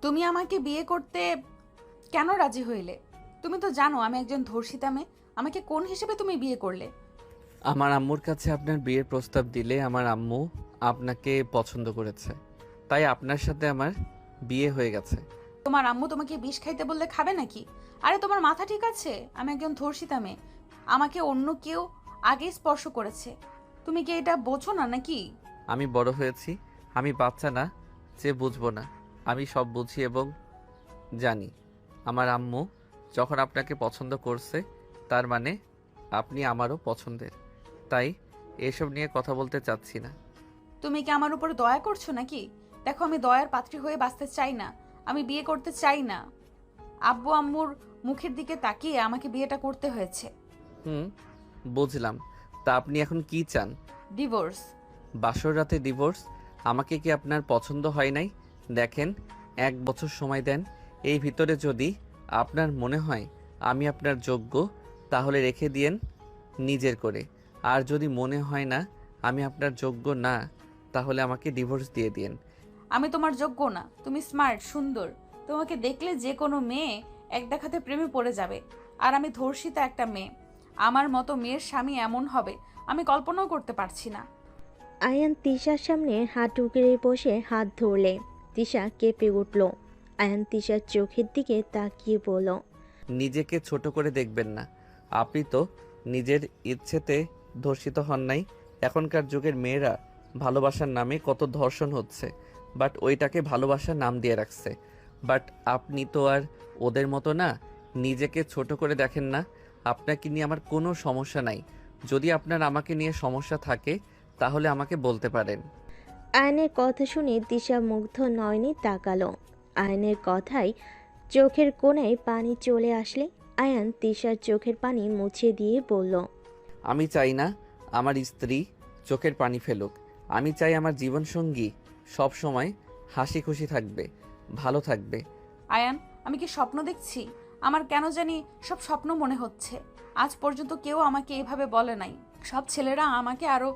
তুমি আমাকে বিয়ে করতে কেন রাজি হইলে? তুমি তো জানো আমি একজন ধর্ষিতা মেয়ে। আমাকে কোন হিসেবে তুমি বিয়ে করলে? আমার আম্মুর কাছে আপনার বিয়ের প্রস্তাব দিলে আমার আম্মু আপনাকে পছন্দ করেছে, তাই আপনার সাথে আমার বিয়ে হয়ে গেছে। তোমার আম্মু তোমাকে বিষ খাইতে বললে খাবে নাকি? আরে তোমার মাথা ঠিক আছে? আমি একজন ধর্ষিতা মেয়ে। আমাকে অন্য কেউ আগেই স্পর্শ করেছে। তুমি কি এটা বোঝো না নাকি? আমি বড় হয়েছি, আমি বাচ্চা না যে বুঝবো না। আমি সব বুঝি এবং জানি। আমার আম্মু যখন আপনাকে পছন্দ করছে, তার মানে আপনি আমারও পছন্দের। তাই এসব নিয়ে কথা বলতে চাচ্ছি না। তুমি কি আমার উপর দয়া করছো নাকি? দেখো, আমি দয়ার পাত্রী হয়ে বাঁচতে চাই না। আমি বিয়ে করতে চাই না। আব্বু আম্মুর মুখের দিকে তাকিয়ে আমাকে বিয়েটা করতে হয়েছে। হুম, বুঝলাম। তা আপনি এখন কি চান? ডিভোর্স। বাসর রাতে ডিভোর্স? আমাকে কি আপনার পছন্দ হয় নাই? দেখেন, 1 বছর সময় দেন। এই ভিতরে যদি আপনার মনে হয় আমি আপনার যোগ্য, তাহলে রেখে দিয়েন নিজের করে। আর যদি মনে হয় না আমি আপনার যোগ্য না, তাহলে আমাকে ডিভোর্স দিয়ে দিন। আমি তোমার যোগ্য না। তুমি স্মার্ট, সুন্দর। তোমাকে দেখলে যে কোনো মেয়ে এক দেখাতে প্রেমে পড়ে যাবে। আর আমি ধর্ষিতা একটা মেয়ে। আমার মতো মেয়ের স্বামী এমন হবে আমি কল্পনাও করতে পারছি না। আয়ান তিশার সামনে হাঁটু গেড়ে বসে হাত ধরলে তিশা কেঁপে উঠল। আয়ান তিশার চোখের দিকে তাকিয়ে বলল, নিজেকে ছোট করে দেখবেন না। আপনি তো নিজের ইচ্ছেতে ধর্ষিত হন নাই। এখনকার যুগের মেয়েরা ভালোবাসার নামে কত ধর্ষণ হচ্ছে, বাট ওইটাকে ভালোবাসার নাম দিয়ে রাখছে। বাট আপনি তো আর ওদের মতো না। নিজেকে ছোট করে দেখেন না। আপনাকে নিয়ে আমার কোনো সমস্যা নাই। যদি আপনার আমাকে নিয়ে সমস্যা থাকে, তাহলে আমাকে বলতে পারেন। আয়নের কথা শুনে তিশা মুগ্ধ নয়নে তাকালো। আয়নের কথায় চোখের কোণায় পানি চলে আসলে আয়ান তিশার চোখের পানি মুছে দিয়ে বলল, আমি চাই না আমার স্ত্রী চোখের পানি ফেলুক। আমি চাই আমার জীবনসঙ্গী সব সময় হাসি খুশি থাকবে, ভালো থাকবে। আয়ান, আমি কি স্বপ্ন দেখছি? আমার কেন জানি সব স্বপ্ন মনে হচ্ছে। আজ পর্যন্ত কেউ আমাকে এভাবে বলে নাই। সব ছেলেরা আমাকে আরো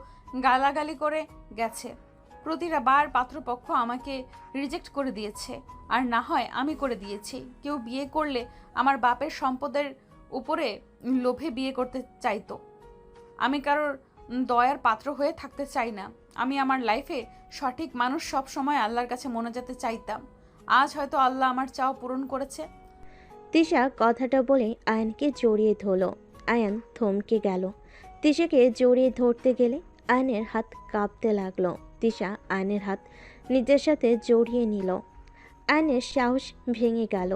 গালাগালি করে গেছে। প্রতিটা বার পাত্রপক্ষ আমাকে রিজেক্ট করে দিয়েছে। আর না হয় আমি করে দিয়েছি। কেউ বিয়ে করলে আমার বাপের সম্পদের উপরে লোভে বিয়ে করতে চাইতো। আমি কারোর দয়ার পাত্র হয়ে থাকতে চাই না। আমি আমার লাইফে সঠিক মানুষ সব সময় আল্লাহর কাছে মোনাজাতে চাইতাম। আজ হয়তো আল্লাহ আমার চাও পূরণ করেছে। তিশা কথাটা বলে আয়ানকে জড়িয়ে ধরল। আয়ান থমকে গেল। তিশাকে জড়িয়ে ধরতে গেলে আয়নের হাত কাঁপতে লাগলো। তিশা আয়নের হাত নিজের সাথে জড়িয়ে নিল। আয়নের সাহস ভেঙে গেল।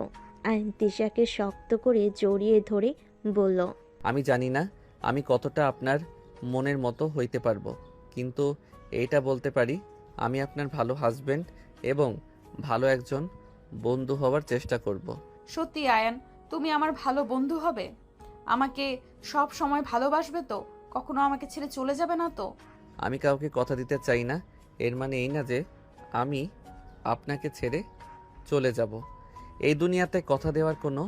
আয়ন তিশাকে শক্ত করে জড়িয়ে ধরে বলল, আমি জানি না আমি কতটা আপনার মনের মতো হইতে পারবো, কিন্তু এইটা বলতে পারি আমি আপনার ভালো হাজবেন্ড এবং ভালো একজন বন্ধু হওয়ার চেষ্টা করব। সত্যি আয়ান, তুমি আমার ভালো বন্ধু হবে? আমাকে সব সময় ভালোবাসবে তো? কখনো আমাকে ছেড়ে চলে যাবে না তো? আমি কাউকে কথা দিতে চাই না। এর মানে এই না যে আমি আপনাকে ছেড়ে চলে যাব। এই দুনিয়াতে কথা দেওয়ার কোনো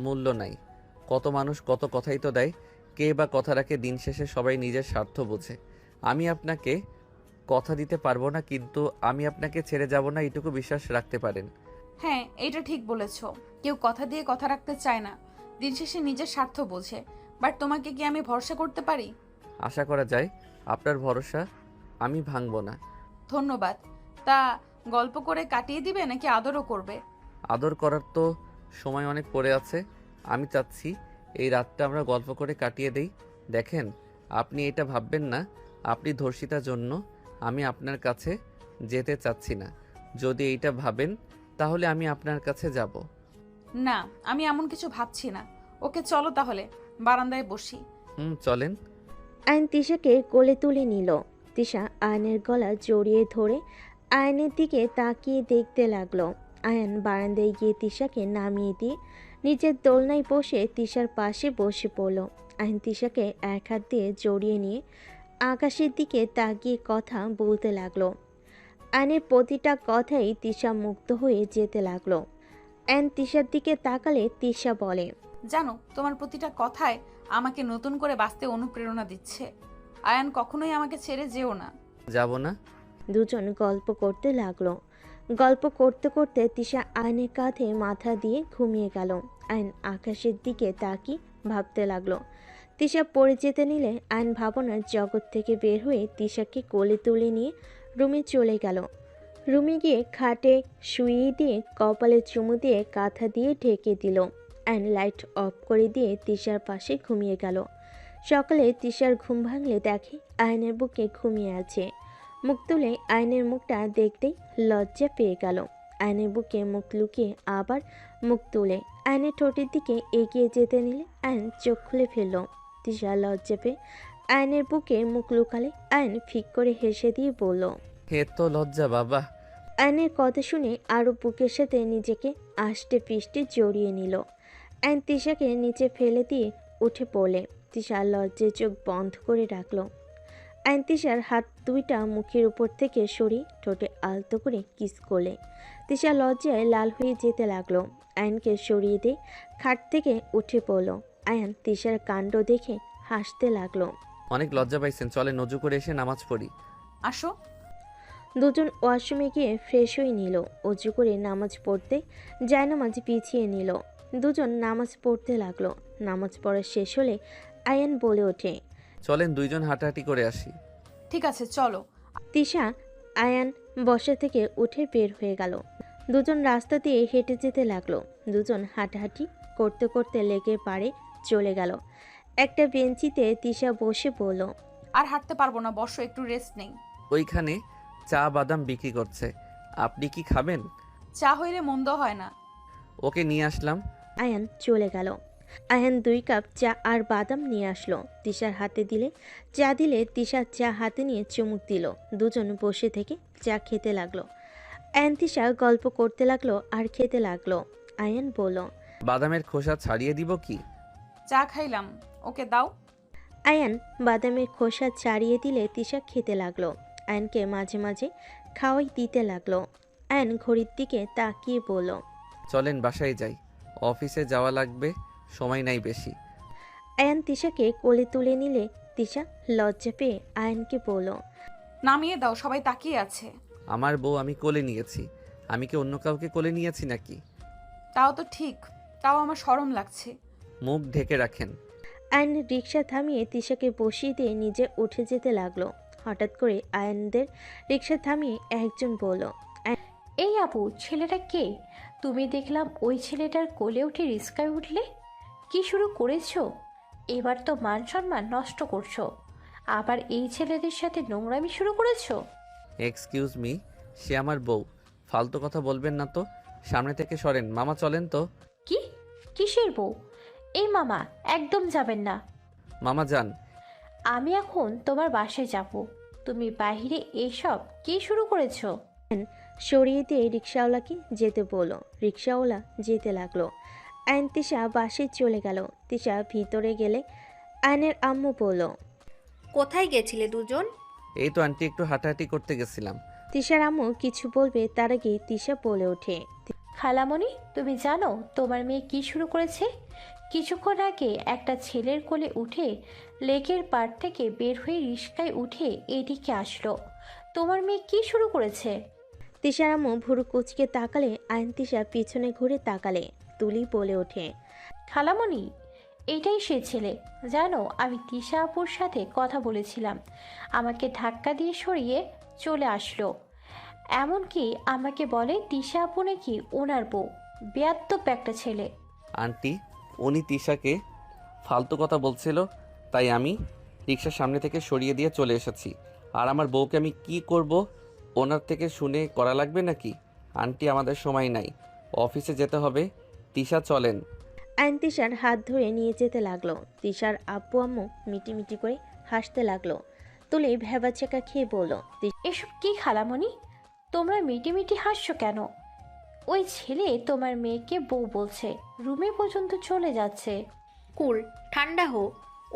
মূল্য নাই। কত মানুষ কত কথাই তো দেয়, কে বা কথা রাখে। দিন শেষে সবাই নিজের স্বার্থ বোঝে। আমি আপনাকে কথা দিতে পারবো না, কিন্তু আমি আপনাকে ছেড়ে যাব না, এইটুকু বিশ্বাস রাখতে পারেন। হ্যাঁ, এটা ঠিক বলেছ। কেউ কথা দিয়ে কথা রাখতে চায় না, দিন শেষে নিজের স্বার্থ বোঝে। বাট তোমাকে কি আমি ভরসা করতে পারি? আশা করা যায় আপনার ভরসা আমি ভাঙবো না। ধন্যবাদ। তা গল্প করে কাটিয়ে দিবে নাকি আদরও করবে? আদর করার তো সময় অনেক পড়ে আছে। আমি চাচ্ছি এই রাতটা আমরা গল্প করে কাটিয়ে দেই। দেখেন, আপনি এটা ভাববেন না আপনি ধর্ষিতার জন্য আমি আপনার কাছে যেতে চাচ্ছি না। যদি এইটা ভাবেন, তাহলে আমি আপনার কাছে যাব। না, আমি এমন কিছু ভাবছি না। ওকে, চলো তাহলে বারান্দায় বসি। হুম, চলেন। আয়ন তিশাকে কোলে তুলে নিল। তিশা আয়নের গলা জড়িয়ে ধরে আয়নের দিকে তাকিয়ে দেখতে লাগলো। আয়ন বারান্দায় গিয়ে তিশাকে নামিয়ে দিয়ে নিজের দোলনায় বসে তিশার পাশে বসে পড়ল। আয়ন তিশাকে এক হাত দিয়ে জড়িয়ে নিয়ে আকাশের দিকে তাকিয়ে কথা বলতে লাগলো। আয়নের প্রতিটা কথাই তিশা মুগ্ধ হয়ে যেতে লাগলো। আয়ন তিশার দিকে তাকালে তিশা বলে, জানো, তোমার প্রতিটা কথায় আমাকে নতুন করে বাঁচতে অনুপ্রেরণা দিচ্ছে। আয়ান, কখনোই আমাকে ছেড়ে যেও না। যাব না। দুজন গল্প করতে লাগলো। গল্প করতে করতে তিশা আয়নের কাঁধে মাথা দিয়ে ঘুমিয়ে গেল। আয়ন আকাশের দিকে তাকিয়ে ভাবতে লাগলো। তিশা পড়ে যেতে নিলে আয়ন ভাবনার জগৎ থেকে বের হয়ে তিশাকে কোলে তুলে নিয়ে রুমে চলে গেল। রুমে গিয়ে খাটে শুইয়ে দিয়ে কপালে চুমু দিয়ে কাঁথা দিয়ে ঢেকে দিল। আয়ন লাইট অফ করে দিয়ে তিশার পাশে ঘুমিয়ে গেল। সকালে তিশার ঘুম ভাঙলে দেখে আয়নের বুকে ঘুমিয়ে আছে। মুখ তুলে আয়নের মুখটা দেখতেই লজ্জা পেয়ে গেল। আয়নের বুকে মুখ লুকিয়ে আবার মুখ তুলে আয়নের ঠোঁটের দিকে এগিয়ে যেতে নিলে আয়ন চোখ খুলে ফেলল। তিশা লজ্জা পেয়ে আয়নের বুকে মুখ লুকালে আয়ন ফিক করে হেসে দিয়ে বলল, হে তো লজ্জা বাবা। আয়নের কথা শুনে আরও বুকের সাথে নিজেকে আষ্টে পিষ্টে জড়িয়ে নিল। আয়ন তিশাকে নিচে ফেলে দিয়ে উঠে পড়লে তিশা লজ্জায় চোখ বন্ধ করে রাখল। আয়ন তিশার হাত দুইটা মুখের উপর থেকে সরিয়ে ঠোঁটে আলতো করে কিস করলে। তিশা লজ্জায় লাল হয়ে যেতে লাগলো। আয়নকে সরিয়ে দিয়ে খাট থেকে উঠে পড়ল। আয়ন তিশার কাণ্ড দেখে হাসতে লাগলো। অনেক লজ্জা পাইছেন, চলে নজু করে এসে নামাজ পড়ি। আসো। দুজন ওয়াশরুমে গিয়ে ফ্রেশ হয়ে নিল। অজু করে নামাজ পড়তে জায়নামাজ পিছিয়ে নিল। দুজন নামাজ পড়তে লাগলো। নামাজ পড়া শেষ হলে আয়ান বলে ওঠে, চলেন দুইজন হাঁটাহাঁটি করে আসি। ঠিক আছে চলো। তিশা আয়ান বসা থেকে উঠে বের হয়ে গেল। দুজন রাস্তা দিয়ে হেঁটে যেতে লাগলো। দুজন হাঁটাহাঁটি করতে করতে লেকে পাড়ে চলে গেল। একটা বেঞ্চিতে তিশা বসে বলল, আর হাঁটতে পারবো না, বসো, একটু রেস্ট নেই। ওইখানে চা বাদাম বিক্রি করছে, আপনি কি খাবেন? চা হইলে মন্দ হয় না। ওকে নিয়ে আসলাম। আয়ান চলে গেল। আয়ান 2 কাপ চা আর বাদাম নিয়ে আসলো। তিশার হাতে দিলে তিশা চা হাতে নিয়ে চুমুক দিল। দুজন বসে থেকে চা খেতে লাগলো। আয়ান তিশা গল্প করতে লাগলো আর খেতে লাগলো। আয়ান বলল, বাদামের খোসা ছাড়িয়ে দিব কি? চা খাইলাম, ওকে দাও। আয়ান বাদামের খোসা ছাড়িয়ে দিলে তিশা খেতে লাগলো। আয়ানকে মাঝে মাঝে খাওয়াই দিতে লাগলো। আয়ান ঘড়ির দিকে তাকিয়ে বলল, চলেন বাসায় যাই, অফিসে যাওয়া লাগবে, সময় নাই বেশি। আয়ান তিশাকে কোলে তুলে নিলে তিশা লজ্জা পেয়ে আয়ানকে বলল, নামিয়ে দাও, সবাই তাকিয়ে আছে। আমার বউ আমি কোলে নিয়েছি, আমি কি অন্য কাউকে কোলে নিয়েছি নাকি? তাও তো ঠিক, তাও আমার শরম লাগছে। মুখ ঢেকে রাখেন। আয়ন রিক্সা থামিয়ে তিশাকে বসিয়ে দিয়ে নিজে উঠে যেতে লাগলো। হঠাৎ করে আয়নদের রিক্সা থামিয়ে একজন বলল, এই আপু, ছেলেটা কে? তুমি দেখলাম ওই ছেলেটার কোলে উঠে রিস্কায় উঠলে। কি শুরু করেছো? এবার তো মান সম্মান নষ্ট করছো। আবার এই ছেলেদের সাথে নোংরামি শুরু করেছো। এক্সকিউজ মি, সে আমার বউ, ফালতু কথা বলবেন না তো। সামনে থেকে সরেন, মামা চলেন তো। কি? কিসের বউ? এই মামা, একদম যাবেন না। মামা যান। আমি এখন তোমার বাসায় যাব। তুমি বাইরে এসব কি শুরু করেছো? সরিয়ে দিয়ে রিক্সাওয়ালাকে যেতে বলল। রিক্সাওয়ালা যেতে লাগলো। আয়ন তিশা বাসে চলে গেল। তিশা ভিতরে গেলে আয়নের আম্মু বলল, কোথায় গেছিলে দুজন? এই তো আন্টি, একটু হাঁটাহাঁটি করতে গেছিলাম। তিশার আম্মু কিছু বলবে তার আগে তিশা বলে ওঠে, খালামণি, তুমি জানো তোমার মেয়ে কি শুরু করেছে? কিছুক্ষণ আগে একটা ছেলের কোলে উঠে লেকের পাড় থেকে বের হয়ে রিস্কায় উঠে এদিকে আসলো। তোমার মেয়ে কি শুরু করেছে? তিশার আম্মু ভুরু কুচকে তাকালে আয়ন তিশা পিছনে ঘুরে তাকালে। তুলি বলে ওঠে, খালামণি, এটাই সে ছেলে। জানো, আমি তিশা আপুর সাথে কথা বলেছিলাম, আমাকে ধাক্কা দিয়ে সরিয়ে চলে আসলো। এমনকি আমাকে বলে তিশা আপু নাকি ওনার বউ। বেয়াদ্দপ একটা ছেলে। আন্টি, উনি তিশাকে ফালতু কথা বলছিল, তাই আমি রিক্সার সামনে থেকে সরিয়ে দিয়ে চলে এসেছি। আর আমার বউকে আমি কি করব? ওনার থেকে শুনে করা লাগবে নাকি? আন্টি, আমাদের সময় নাই, অফিসে যেতে হবে। তিশা চলেন। আয়ন তিশার হাত ধরে নিয়ে যেতে লাগলো। তিশার আব্বু আম্মু মিটিমিটি করে হাসতে লাগলো। তুলি ভেবাচেকা খেয়ে বলল, এসব কি খালামণি? তোমরা মিটিমিটি হাসছো কেন? ওই ছেলে তোমার মেয়েকে বউ বলছে, রুমে পর্যন্ত চলে যাচ্ছে। কুল, ঠান্ডা হো,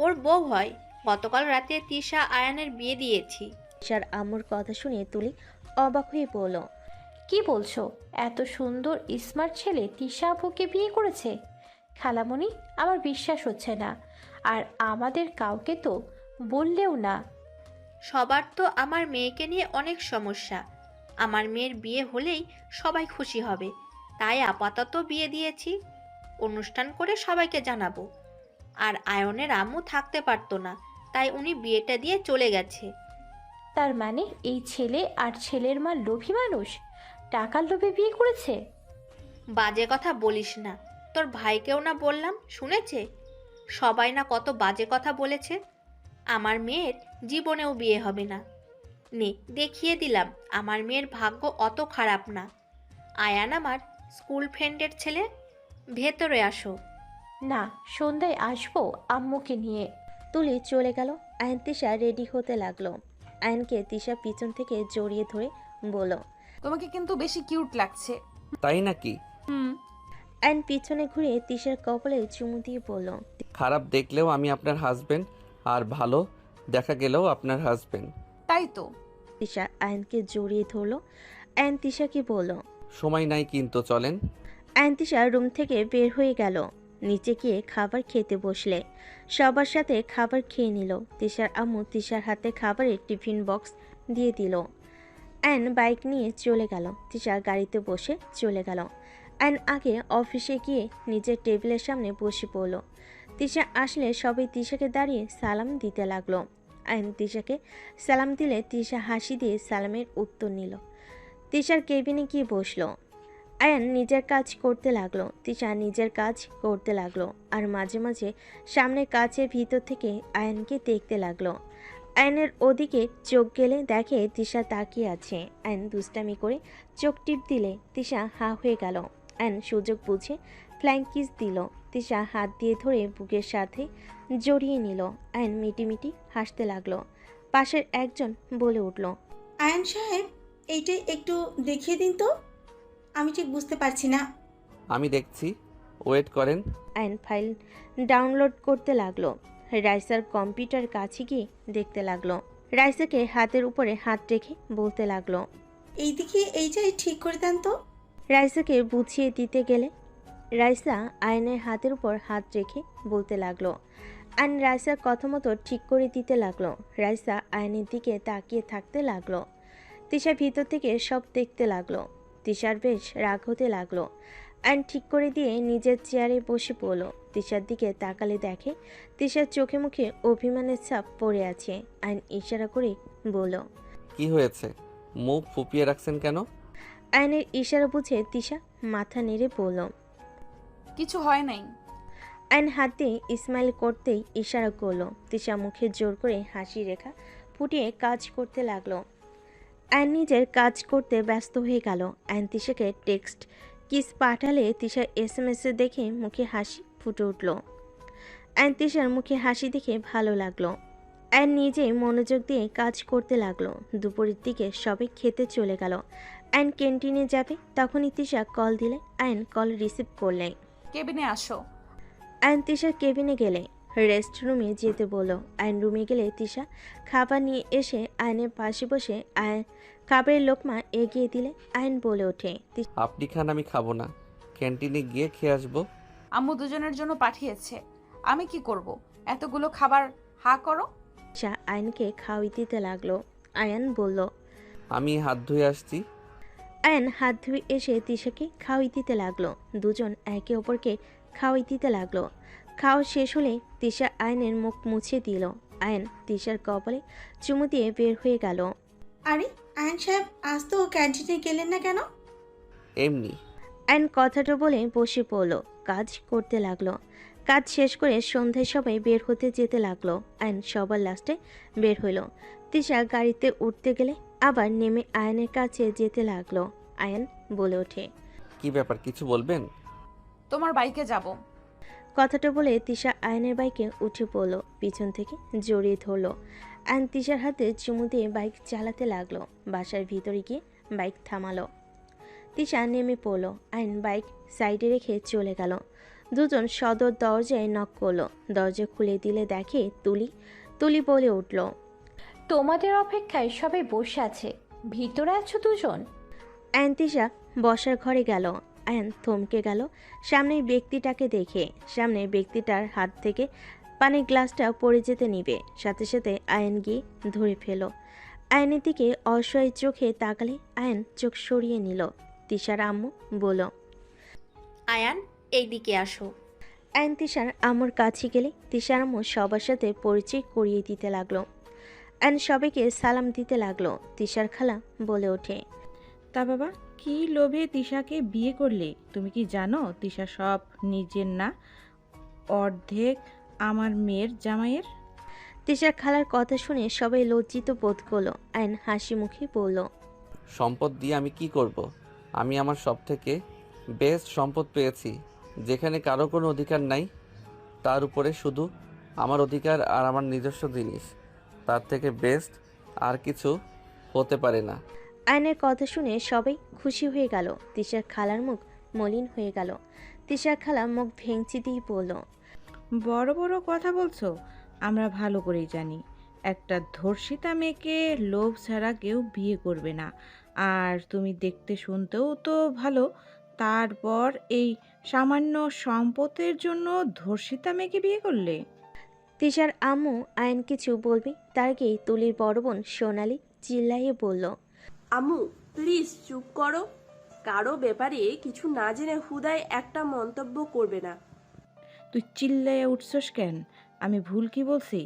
ওর বউ হয়। গতকাল রাতে তিশা আয়ানের বিয়ে দিয়েছি। তিশার আম্মুর কথা শুনে তুলি অবাক হয়ে বলল, কি বলছো? এত সুন্দর স্মার্ট ছেলে তিশা আপুকে বিয়ে করেছে? খালামণি, আমার বিশ্বাস হচ্ছে না। আর আমাদের কাউকে তো বললেও না। সবার তো আমার মেয়েকে নিয়ে অনেক সমস্যা। আমার মেয়ের বিয়ে হলেই সবাই খুশি হবে, তাই আপাতত বিয়ে দিয়েছি। অনুষ্ঠান করে সবাইকে জানাবো। আর আয়নের আম্মু থাকতে পারতো না, তাই উনি বিয়েটা দিয়ে চলে গেছে। তার মানে এই ছেলে আর ছেলের মা লোভী মানুষ, টাকার লোভে বিয়ে করেছে। বাজে কথা বলিস না, তোর ভাইকেও না বললাম, শুনেছে? সবাই না কত বাজে কথা বলেছে। আমার মেয়ের জীবনেও বিয়ে হবে না। নে, দেখিয়ে দিলাম আমার মেয়ের ভাগ্য অত খারাপ না। আয়ান আমার স্কুল ফ্রেন্ডের ছেলে। ভেতরে আসো। না, সন্ধ্যায় আসবো আম্মুকে নিয়ে। তুলি চলে গেল। আয়ন তিশা রেডি হতে লাগলো। আয়নকে তিশা পিছন থেকে জড়িয়ে ধরে বলল, তোমাকে কিন্তু বেশি কিউট লাগছে। তাই নাকি? হুম। আয়ন পিছনে ঘুরে তিশার কপালে চুমু দিয়ে বলল, খারাপ দেখলেও আমি আপনার হাজবেন্ড, আর ভালো দেখা গেলেও আপনার হাজবেন্ড। তাই তো। তিশা আয়নকে জড়িয়ে ধরলো। আয়ন তিশাকে বলল। সময় নাই কিন্তু, চলেন। আয়ন তিশা রুম থেকে বের হয়ে গেল। নিচে গিয়ে খাবার খেতে বসলে সবার সাথে খাবার খেয়ে নিল। তিশার আম্মু তিশার হাতে খাবারের টিফিন বক্স দিয়ে দিল। আয়ন বাইক নিয়ে চলে গেল। তিশা গাড়িতে বসে চলে গেল। আয়ন আগে অফিসে গিয়ে নিজের টেবিলের সামনে বসে পড়ল। তিশা আসলে সবাই তিশাকে দাঁড়িয়ে সালাম দিতে লাগলো। আয়ন তিশাকে সালাম দিলে তিশা হাসি দিয়ে সালামের উত্তর নিল। তিশার কেবিনে গিয়ে বসলো। আয়ন নিজের কাজ করতে লাগলো। তিশা নিজের কাজ করতে লাগলো। আর মাঝে মাঝে সামনের কাচের ভিতর থেকে আয়নকে দেখতে লাগলো। আয়নের ওদিকে চোখ গেলে দেখে তিশা তাকিয়ে আছে। আয়ন দুষ্টামি করে চোখ টিপ দিলে তিশা হা হয়ে গেল। আয়ন সুযোগ বুঝে ফ্ল্যাং কিস দিল। তিশা হাত দিয়ে ধরে বুকের সাথে জড়িয়ে নিল। আয়ন মিটিমিটি হাসতে লাগলো। পাশের একজন বলে উঠল, আয়ন সাহেব, এইটাই একটু দেখিয়ে দিন তো, আমি ঠিক বুঝতে পারছি না। আমি দেখছি, ওয়েট করেন। আয়ন ফাইল ডাউনলোড করতে লাগলো। রাইসার কম্পিউটার কাছে গিয়ে দেখতে লাগলো। রাইসাকে হাতের উপরে হাত রেখে বলতে লাগলো। এইদিকে এইটাই ঠিক করে দেন তো। রাইসাকে বুঝিয়ে দিতে গেলে রাইসা আয়নের হাতের উপর হাত রেখে বলতে লাগলো। আয়ন রাইসার কথা মতো ঠিক করে দিতে লাগলো। রাইসা আয়নের দিকে তাকিয়ে থাকতে লাগলো। তিশা ভিতর থেকে সব দেখতে লাগলো। তিশার বেশ রাগ হতে লাগলো। আয়ন ঠিক করে দিয়ে নিজের চেয়ারে বসে পড়ল। তিশার দিকে তাকালে দেখে তিশার চোখে মুখে অভিমানের ছাপ পড়ে আছে। আয়ন ইশারা করে বলল, কি হয়েছে? মুখ ফুপিয়ে রাখছেন কেন? আয়নের ইশারা বুঝে তিশা মাথা নেড়ে বলল। কিছু হয় নাই। আয়ন হাত দিয়ে ইসমাইল করতেই ইশারা করলো। তিশা মুখে জোর করে হাসি রেখা ফুটিয়ে কাজ করতে লাগলো। আয়ন নিজের কাজ করতে ব্যস্ত হয়ে গেল। আয়ন তিশাকে টেক্সট কিস পাঠালে তিশার SMS দেখে মুখে হাসি ফুটে উঠল। আয়ন তিশার মুখে হাসি দেখে ভালো লাগলো। আয়ন নিজেই মনোযোগ দিয়ে কাজ করতে লাগলো। দুপুরের দিকে সবাই খেতে চলে গেল। আয়ন ক্যান্টিনে যাবে, তখনই তিশা কল দিলে আয়ন কল রিসিভ করলে। কেবিনে আসো। আয়ন তিশার কেবিনে গেলে রেস্ট রুমে যেতে বলল। আয়ন রুমে গেলে তিশা খাবার নিয়ে এসে আয়নের পাশে বসে আয়ন খাবারের লোকমা এগিয়ে দিলে আয়ন বলে ওঠে, আপনি খান, আমি খাবো না। ক্যান্টিনে গিয়ে খেয়ে আসবো। আম্মু দুজনের জন্য পাঠিয়েছে, আমি কি করব? এতগুলো খাবার হা করো। তিশা আয়নকে খাওয়াই দিতে লাগলো। আয়ন বলল। আমি হাত ধুয়ে আসছি। আয়ন হাত ধুয়ে এসে তিশাকে খাওয়াই দিতে লাগলো। দুজন একে অপরকে খাওয়াই দিতে লাগলো। খাওয়া শেষ হলে তিশা আয়নের মুখ মুছে দিল। আয়ন তিশার কপালে চুমু দিয়ে বের হয়ে গেল। আরে আয়ন সাহেব, আজ তো ক্যান্টিনে গেলেন না কেন? এমনি। আয়ন কথাটা বলে বসে পড়ল। কাজ করতে লাগলো। কাজ শেষ করে সন্ধ্যায় সবাই বের হতে যেতে লাগলো। আয়ন সবার লাস্টে বের হইল। তিশা গাড়িতে উঠতে গেলে আবার নেমে আয়নের কাছে যেতে লাগলো। আয়ন বলে ওঠে, কি ব্যাপার, কিছু বলবেন? তোমার বাইকে যাব। কথাটা বলে তিশা আয়নের বাইকে উঠে পড়ল। পিছন থেকে জড়িয়ে ধরলো। আয়ন তিশার হাতে চুমু দিয়ে বাইক চালাতে লাগলো। বাসার ভিতরে গিয়ে বাইক থামালো। তিশা নেমে পড়ল। আয়ন বাইক সাইডে রেখে চলে গেল। দুজন সদর দরজায় নক করলো। দরজা খুলে দিলে দেখে তুলি। তুলি বলে উঠল, তোমাদের অপেক্ষায় সবাই বসে আছে, ভিতরে আছো দুজন। আয়ন তিশা বসার ঘরে গেল। আয়ন থমকে গেল সামনের ব্যক্তিটাকে দেখে। সামনের ব্যক্তিটার হাত থেকে পানির গ্লাসটা পড়ে যেতে নিবে, সাথে সাথে আয়ন গিয়ে ধরে ফেল। আয়নের দিকে অসহায় চোখে তাকালে আয়ন চোখ সরিয়ে নিল। তিশার আম্মু বলল। আয়ান এই দিকে আসো। আয়ন তিশার আম্মুর কাছে গেলে তিশার আম্মু সবার সাথে পরিচয় করিয়ে দিতে লাগলো। আয়ন সবাইকে সালাম দিতে লাগলো। তিশার খালা বলে ওঠে। তা বাবা, কি লোভে তিশাকে বিয়ে করলে? তুমি কি জানো তিশা সব নিজের না, অর্ধেক আমার মেয়ের জামাইয়ের? তিশার খালার কথা শুনে সবাই লজ্জিত বোধ করলো। আয়ন হাসি মুখে বলল। সম্পদ দিয়ে আমি কি করব? আমি আমার সব থেকে বেস্ট সম্পদ পেয়েছি, যেখানে কারো কোনো অধিকার নাই, তার উপরে শুধু আমার অধিকার আর আমার নিজস্ব জিনিস। তার থেকে বেস্ট আর কিছু হতে পারে না। আয়নের কথা শুনে সবাই খুশি হয়ে গেল। তিশার খালার মুখ মলিন হয়ে গেল। তিশার খালা মুখ ভেঙচি দিয়ে বলল। বড় বড় কথা বলছো? আমরা ভালো করেই জানি একটা ধর্ষিতা মেয়েকে লোভ ছাড়া কেউ বিয়ে করবে না। আর তুমি দেখতে শুনতেও তো ভালো, তারপর এই সামান্য সম্পদের জন্য ধর্ষিতা মেয়েকে বিয়ে করলে? তিশার আম্মু আয়ন কিছু বলবে তার আগেই তুলির বড় বোন সোনালি চিল্লাইয়ে বলল। আম্মু প্লিজ চুপ করো, কারো ব্যাপারে কিছু না জেনে হুদায় একটা মন্তব্য করবে না। তুই চিল্লাইয়া উঠছস কেন? আমি ভুল কি বলছি?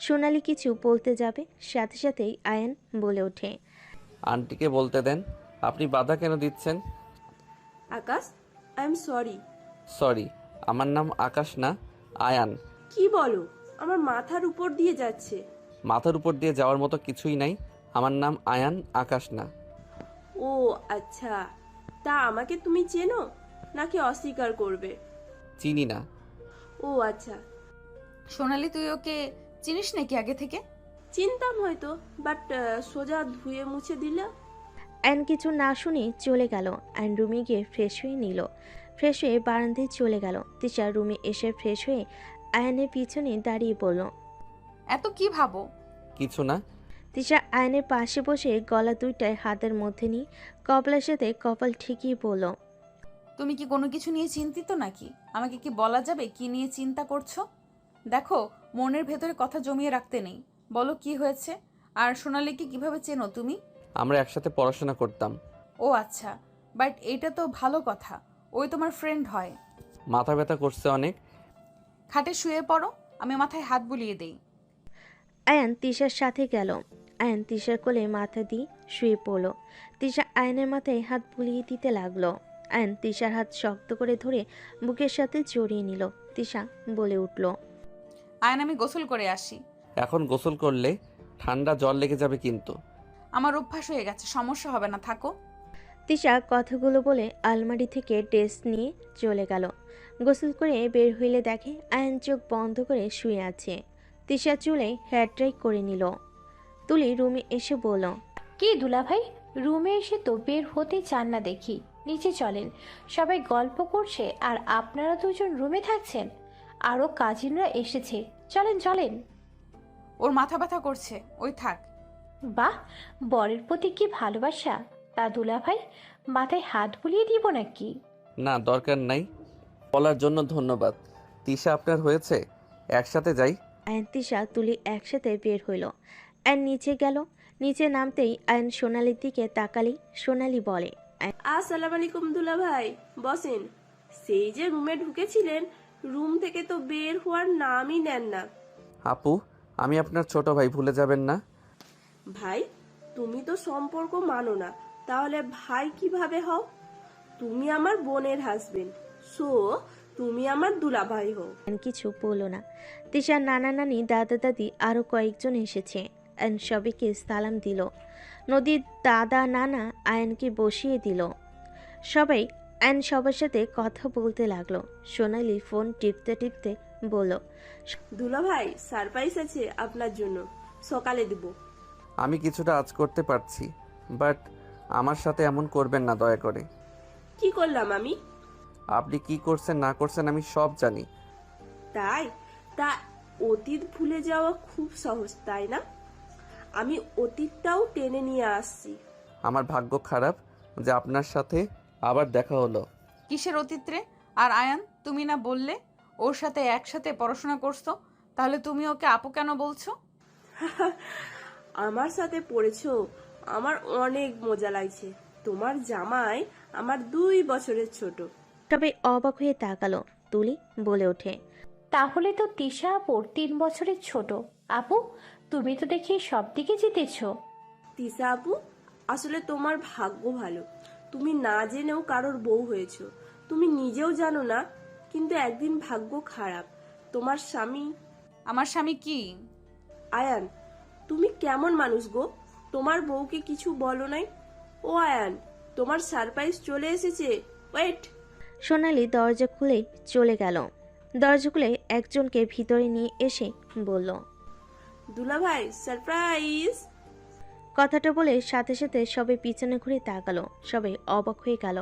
সোনালি কিছু বলতে যাবে, সাথে সাথেই আয়ন বলে ওঠে। আন্টিকে বলতে দেন, আপনি বাধা কেন দিচ্ছেন? আকাশ, আই এম সরি। সরি, আমার নাম আকাশ না, আয়ান। কি বলো? আমার মাথার উপর দিয়ে যাচ্ছে। মাথার উপর দিয়ে যাওয়ার মতো কিছুই নাই। আমার নাম আয়ান, আকাশ না। ও আচ্ছা, তা আমাকে তুমি চেনো নাকি অস্বীকার করবে? চিনি না। ও আচ্ছা, সোনালি, তুই ওকে চিনিস নাকি আগে থেকে? চিনতাম হয়তো, বাট সোজা ধুয়ে মুছে দিলে। আয়ন কিছু না শুনে চলে গেল। আয়ন রুমে গিয়ে ফ্রেশ হয়ে নিল। ফ্রেশ হয়ে বারান্দায় চলে গেল। তিশা রুমে এসে ফ্রেশ হয়ে আয়নের পিছনে দাঁড়িয়ে পড়ল। এত কি ভাবো? কিছু না। তিশা আয়নের পাশে বসে গলা দুইটায় হাতের মধ্যে নিয়ে কপালের সাথে কপাল ঠিকই বলল। তুমি কি কোনো কিছু নিয়ে চিন্তিত নাকি? আমাকে কি বলা যাবে কি নিয়ে চিন্তা করছো? দেখো, মনের ভেতরে কথা জমিয়ে রাখতে নেই। বলো কি হয়েছে? আর সোনালীকে কিভাবে চেনো তুমি? আমরা একসাথে পড়াশোনা করতাম। ও আচ্ছা, বাট এটা তো ভালো কথা, ওই তোমার ফ্রেন্ড হয়। মাথা ব্যথা করছে অনেক। খাটে শুয়ে পড়ো, আমি মাথায় হাত বুলিয়ে দেই। আয়ান তিশার সাথে গেল। আয়ান তিশার কোলে মাথা দিয়ে শুয়ে পড়ল। তিশা আয়নের মাথায় হাত বুলিয়ে দিতে লাগলো। আয়ন তিশার হাত শক্ত করে ধরে বুকের সাথে জড়িয়ে নিল। তিশা বলে উঠল। আয়ন, আমি গোসল করে আসি। এখন গোসল করলে ঠান্ডা জল লেগে যাবে কিন্তু। আমার অভ্যাস হয়ে গেছে, সমস্যা হবে না, থাকো। তিশা কথাগুলো বলে আলমারি থেকে ড্রেস নিয়ে চলে গেল। গোসল করে বের হইলে দেখে আয়ন চোখ বন্ধ করে শুয়ে আছে। তিশা চুলে হেয়ার ড্রাই করে নিল। তুলি রুমে এসে বলল। কি দুলাভাই, রুমে এসে তো বের হতে চান না দেখি। নিচে চলেন, সবাই গল্প করছে আর আপনারা দুজন রুমে থাকছেন। আরও কাজিনরা এসেছে, চলেন চলেন। ওর মাথা ব্যথা করছে, ওই থাক। বাহ, বরের প্রতি কি ভালোবাসা! তা দুলাভাই, মাথায় হাত বুলিয়ে দিব নাকি? না, দরকার নাই। বলার জন্য ধন্যবাদ। তিশা আপনার হয়েছে? একসাথে যাই। আয়ন তিশা তুলি একসাথে বের হইল। আয়ন নিচে গেল। নিচে নামতেই আয়ন সোনালির দিকে তাকালেই সোনালি বলে। আসসালামু আলাইকুম দুলা ভাই, বসেন। সেই যে রুমে ঢুকেছিলেন, রুম থেকে তো বের হওয়ার নামই নেন না। আপু, আমি আপনার ছোট ভাই, ভুলে যাবেন না। ভাই, তুমি তো সম্পর্ক মানো না, তাহলে ভাই কিভাবে হও? তুমি আমার বোনের হাজবেন্ড, সো তুমি আমার দুলা ভাই হও। আয়ন কিছু বলল না। তিশার নানা নানি দাদা দাদি আরো কয়েকজন এসেছে। আয়ন সবাইকে সালাম দিল। নদীর দাদা নানা আয়নকে বসিয়ে দিল। আয়ন সবার সাথে কথা বলতে লাগলো। সোনালি ফোন টিপতে টিপতে বলল। দুলা ভাই, সারপ্রাইজ আছে আপনার জন্য, সকালে দিব। আমি কিছুটা আজ করতে পারছি, বাট আমার সাথে এমন করবেন না দয়া করে। কি করলাম আমি? আপনি কি করছেন না করছেন আমি সব জানি। তাই? তা অতীত ভুলে যাওয়া খুব সহজ, তাই না? আমি অতীতটাও টেনে নিয়ে আসছি। আমার ভাগ্য খারাপ যে আপনার সাথে আবার দেখা হলো। কিসের অতীত রে? আর আয়ান, তুমি না বললে ওর সাথে একসাথে পড়াশোনা করছো? তাহলে তুমি ওকে আপু কেন বলছো? আমার সাথে পড়েছো, আমার অনেক মজা লাগছে। তোমার জামাই আমার 2 বছরের ছোট। সবাই অবাক হয়ে তাকালো। তুলি বলে ওঠে, তাহলে তো তিশা আপুর 3 বছরের ছোট। আপু, তুমি তো দেখি সব দিকে জিতেছো। তিশা আপু, আসলে তোমার ভাগ্য ভালো, তুমি না জেনেও কারোর বউ হয়েছো। তুমি নিজেও জানো না, কিন্তু একদিন ভাগ্য খারাপ, তোমার স্বামী। আমার স্বামী কি? আয়ান, তুমি কেমন মানুষ গো, তোমার বউকে কিছু বলো নাই? ও আয়ান, তোমার সারপ্রাইজ চলে এসেছে, ওয়েট। সোনালি দরজা খুলেই চলে গেল। দরজা খুলে একজনকে ভিতরে নিয়ে এসে বলল, দুলাভাই সারপ্রাইজ। কথাটা বলে সাথে সাথে সবাই পিছনে ঘুরে তাকালো। সবাই অবাক হয়ে গেল।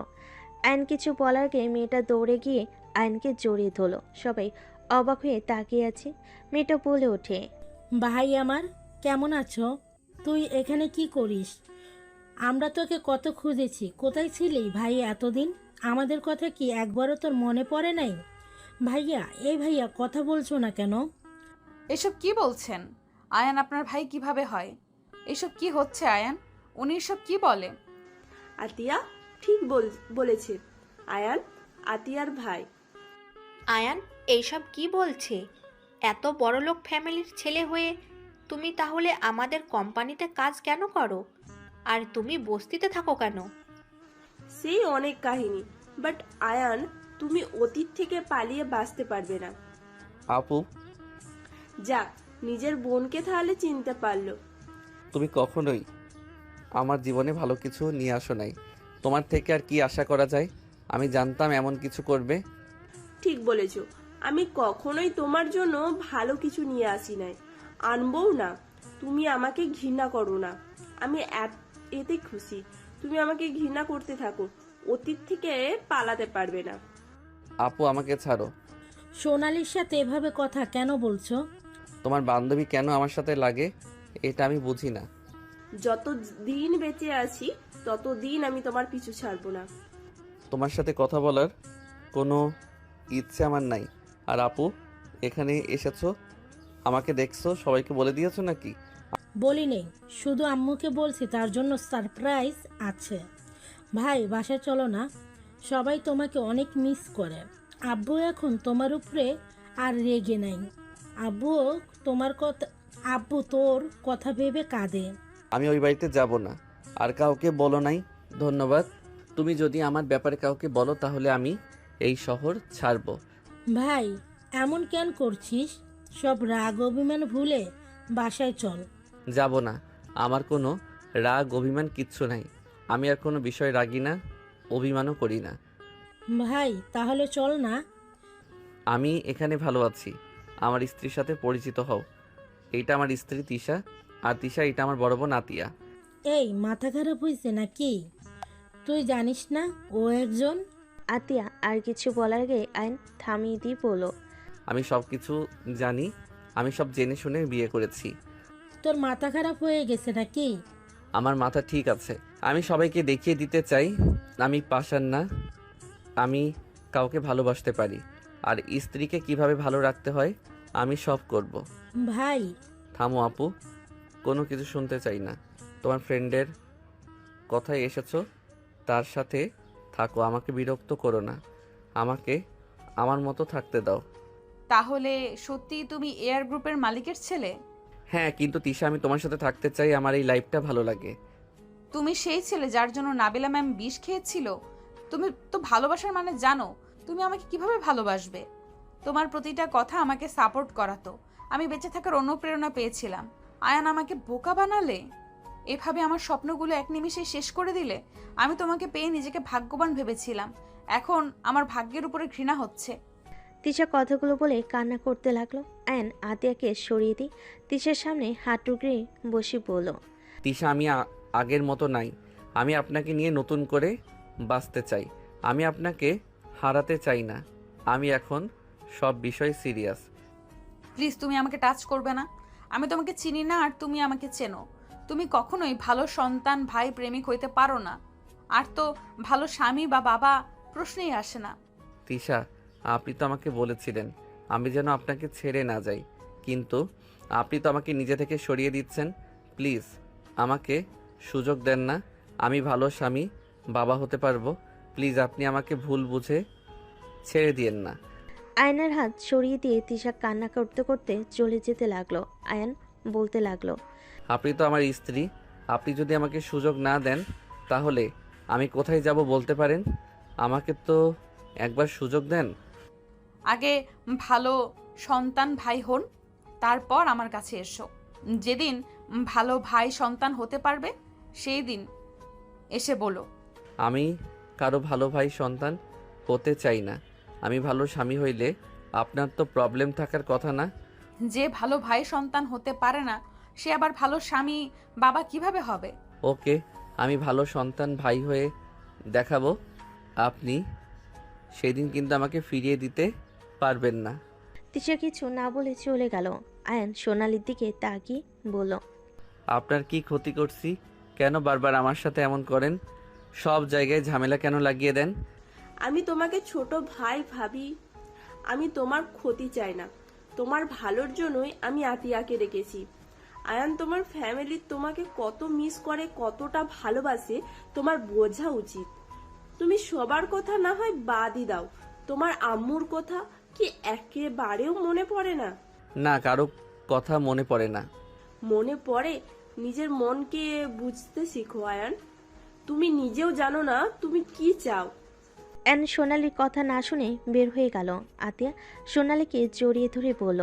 আয়ন কিছু বলার আগে মেয়েটা দৌড়ে গিয়ে আয়নকে জড়িয়ে ধরল। সবাই অবাক হয়ে তাকিয়ে আছে। মেয়েটা বলে ওঠে, ভাই আমার, কেমন আছো? তুই এখানে কি করিস? আমরা তোকে কত খুঁজেছি, কোথায় ছিলি ভাই এতদিন? আমাদের কথা কি একবারও তোর মনে পড়ে নাই? ভাইয়া, এই ভাইয়া কথা বলছো না কেন? এসব কি বলছেন? আয়ান আপনার ভাই কিভাবে হয়? এসব কি হচ্ছে আয়ান? উনি এসব কি বলে? আতিয়া ঠিক বলেছে, আয়ান আতিয়ার ভাই। আয়ান এইসব কি বলছে? এত বড়লোক ফ্যামিলির ছেলে হয়ে তুমি তাহলে আমাদের কোম্পানিতে কাজ কেন করো? আর তুমি বস্তিতে থাকো কেন? সেই অনেক কাহিনী, বাট আয়ান, তুমি অতীত থেকে পালিয়ে বাঁচতে পারবে না। আপু, যাক, নিজের বোনকে তাহলে চিনতে পারলো। তুমি কখনোই আমার জীবনে ভালো কিছু নিয়ে আসো নাই। তোমার থেকে আর কি আশা করা যায়? আমি জানতাম এমন কিছু করবে। ঠিক বলেছ, আমি কখনোই তোমার জন্য ভালো কিছু নিয়ে আসি নাই, আনবও না। তুমি আমাকে ঘৃণা করো না, আমি এতে খুশি। তুমি আমাকে ঘৃণা করতে থাকো, অতীত থেকে পালাতে পারবে না। আপু, আমাকে ছাড়ো। সোনালির সাথে এভাবে কথা কেন বলছো? তোমার বান্ধবী কেন আমার সাথে লাগে এটা আমি বুঝি না। যত দিন বেঁচে আছি ততদিন আমি তোমার পিছু ছাড়বো না। তোমার সাথে কথা বলার কোনো ইচ্ছে আমার নাই। আর আপু, এখানে এসেছো, আমাকে দেখছো, সবাইকে বলে দিয়েছো নাকি? বলি নেই, শুধু আম্মুকে বলছি তার জন্য সারপ্রাইজ আছে। ভাই, বাসায় চলো না, সবাই তোমাকে অনেক মিস করে। আব্বু এখন তোমার উপরে আর রেগে নাই। আব্বু তোর কথা ভেবে কাঁদে। আমি ওই বাড়িতে যাব না। আর কাউকে বলো নাই। ধন্যবাদ। তুমি যদি আমার ব্যাপারে কাউকে বলো তাহলে আমি এই শহর ছাড়বো। ভাই, এমন কেন করছিস? সব রাগ অভিমান ভুলে বাসায় চল। যাব না। আমার কোনো রাগ অভিমান কিচ্ছু নাই। আমি আর কোনো বিষয় রাগি না, অভিমানও করি না। ভাই, তাহলে চল না। আমি এখানে ভালো আছি। আমার স্ত্রীর সাথে পরিচিত হও। এইটা আমার স্ত্রী তিশা, আর তিশা এটা আমার বড় বোন আতিয়া। এই, মাথা খারাপ হয়েছে নাকি? তুই জানিস না ও একজন? আতিয়া আর কিছু বলার আগে আয়ন থামিয়ে দিয়ে বলল, আমি সব কিছু জানি। আমি সব জেনে শুনে বিয়ে করেছি। তোর মাথা খারাপ হয়ে গেছে নাকি? আমার মাথা ঠিক আছে। আমি সবাইকে দেখিয়ে দিতে চাই আমি পাষাণ না। আমি কাউকে ভালোবাসতে পারি। আর স্ত্রীকে কিভাবে ভালো রাখতে হয় আমি সব করব। ভাই, থামো আপু, কোনো কিছু শুনতে চাই না। তোমার ফ্রেন্ডের কথায় এসেছো, তার সাথে থাকো, আমাকে বিরক্ত করো না। আমাকে আমার মতো থাকতে দাও। তাহলে সত্যি তুমি এয়ার গ্রুপের মালিকের ছেলে? হ্যাঁ, কিন্তু তিশা, আমি তোমার সাথে থাকতে চাই। আমার এই লাইফটা ভালো লাগে। তুমি সেই ছেলে যার জন্য নাবিলা ম্যাম বিষ খেয়েছিল? তুমি তো ভালোবাসার মানে জানো। তুমি আমাকে কিভাবে ভালোবাসবে? তোমার প্রতিটা কথা আমাকে সাপোর্ট করাতো। আমি বেঁচে থাকার অনুপ্রেরণা পেয়েছিলাম। আয়ান আমাকে বোকা বানালে, এভাবে আমার স্বপ্নগুলো এক নিমিষে শেষ করে দিলে। আমি তোমাকে পেয়ে নিজেকে ভাগ্যবান ভেবেছিলাম। এখন আমার ভাগ্যের উপরে ঘৃণা হচ্ছে। তিশা কথাগুলো বলে কান্না করতে লাগলো। আয়ন আতিয়াকে সরিয়ে দিয়ে তিশার সামনে হাঁটু গেড়ে বসে বলল, তিশা, আমি আগের মতো নাই। আমি আপনাকে নিয়ে নতুন করে বাঁচতে চাই। আমি আপনাকে হারাতে চাই না। আমি এখন সব বিষয় সিরিয়াস। প্লিজ, তুমি আমাকে টাচ করবে না। আমি তোমাকে চিনি না আর তুমি আমাকে চেনো। তুমি কখনোই ভালো সন্তান, ভাই, প্রেমিক হইতে পারো না। আর তো ভালো স্বামী বা বাবা প্রশ্নেই আসে না। তিশা, আপনি তো আমাকে বলেছিলেন আমি যেন আপনাকে ছেড়ে না যাই, কিন্তু আপনি তো আমাকে নিজে থেকে সরিয়ে দিচ্ছেন। প্লিজ আমাকে সুযোগ দেন না। আমি ভালো স্বামী, বাবা হতে পারবো। প্লিজ আপনি আমাকে ভুল বুঝে ছেড়ে দিয়েন না। আয়নের হাত সরিয়ে দিয়ে তিশা কান্না করতে করতে চলে যেতে লাগলো। আয়ান বলতে লাগলো, আপনি তো আমার স্ত্রী। আপনি যদি আমাকে সুযোগ না দেন তাহলে আমি কোথায় যাব বলতে পারেন? আমাকে তো একবার সুযোগ দেন। আগে ভালো সন্তান ভাই হন, তারপর আমার কাছে এসো। যেদিন ভালো ভাই সন্তান হতে পারবে সেই দিন এসে বলো। আমি কারো ভালো ভাই সন্তান হতে চাই না। আমি ভালো স্বামী হইলে আপনার তো প্রবলেম থাকার কথা না। যে ভালো ভাই সন্তান হতে পারে না সে আবার ভালো স্বামী বাবা কিভাবে হবে? ওকে, আমি ভালো সন্তান ভাই হয়ে দেখাবো। আপনি সেদিন কিন্তু আমাকে ফিরিয়ে দিতে পারবেন না। তিশা কিছু না বলে চলে গেল। আয়ান সোনালির দিকে তাকিয়ে বলল, আপনার কি ক্ষতি করছি? কেন বারবার আমার সাথে এমন করেন? সব জায়গায় ঝামেলা কেন লাগিয়ে দেন? আমি তোমাকে ছোট ভাই ভাবি। আমি তোমার ক্ষতি চাই না। তোমার ভালোর জন্যই আমি আতিয়াকে রেখেছি। আয়ান, তোমার ফ্যামিলি তোমাকে কত মিস করে, কতটা ভালোবাসে তোমার বোঝা উচিত। তুমি সবার কথা না হয় বাদই দাও, তোমার আম্মুর কথা কি একেবারেও মনে পড়ে না? না, কারো কথা মনে পড়ে না। মনে পড়ে? নিজের মনকে বুঝতে শিখো আয়ান। তুমি নিজেও জানো না তুমি কি চাও। আয়ান সোনালির কথা না শুনে বের হয়ে গেল। আতিয়া সোনালিকে জড়িয়ে ধরে বলল,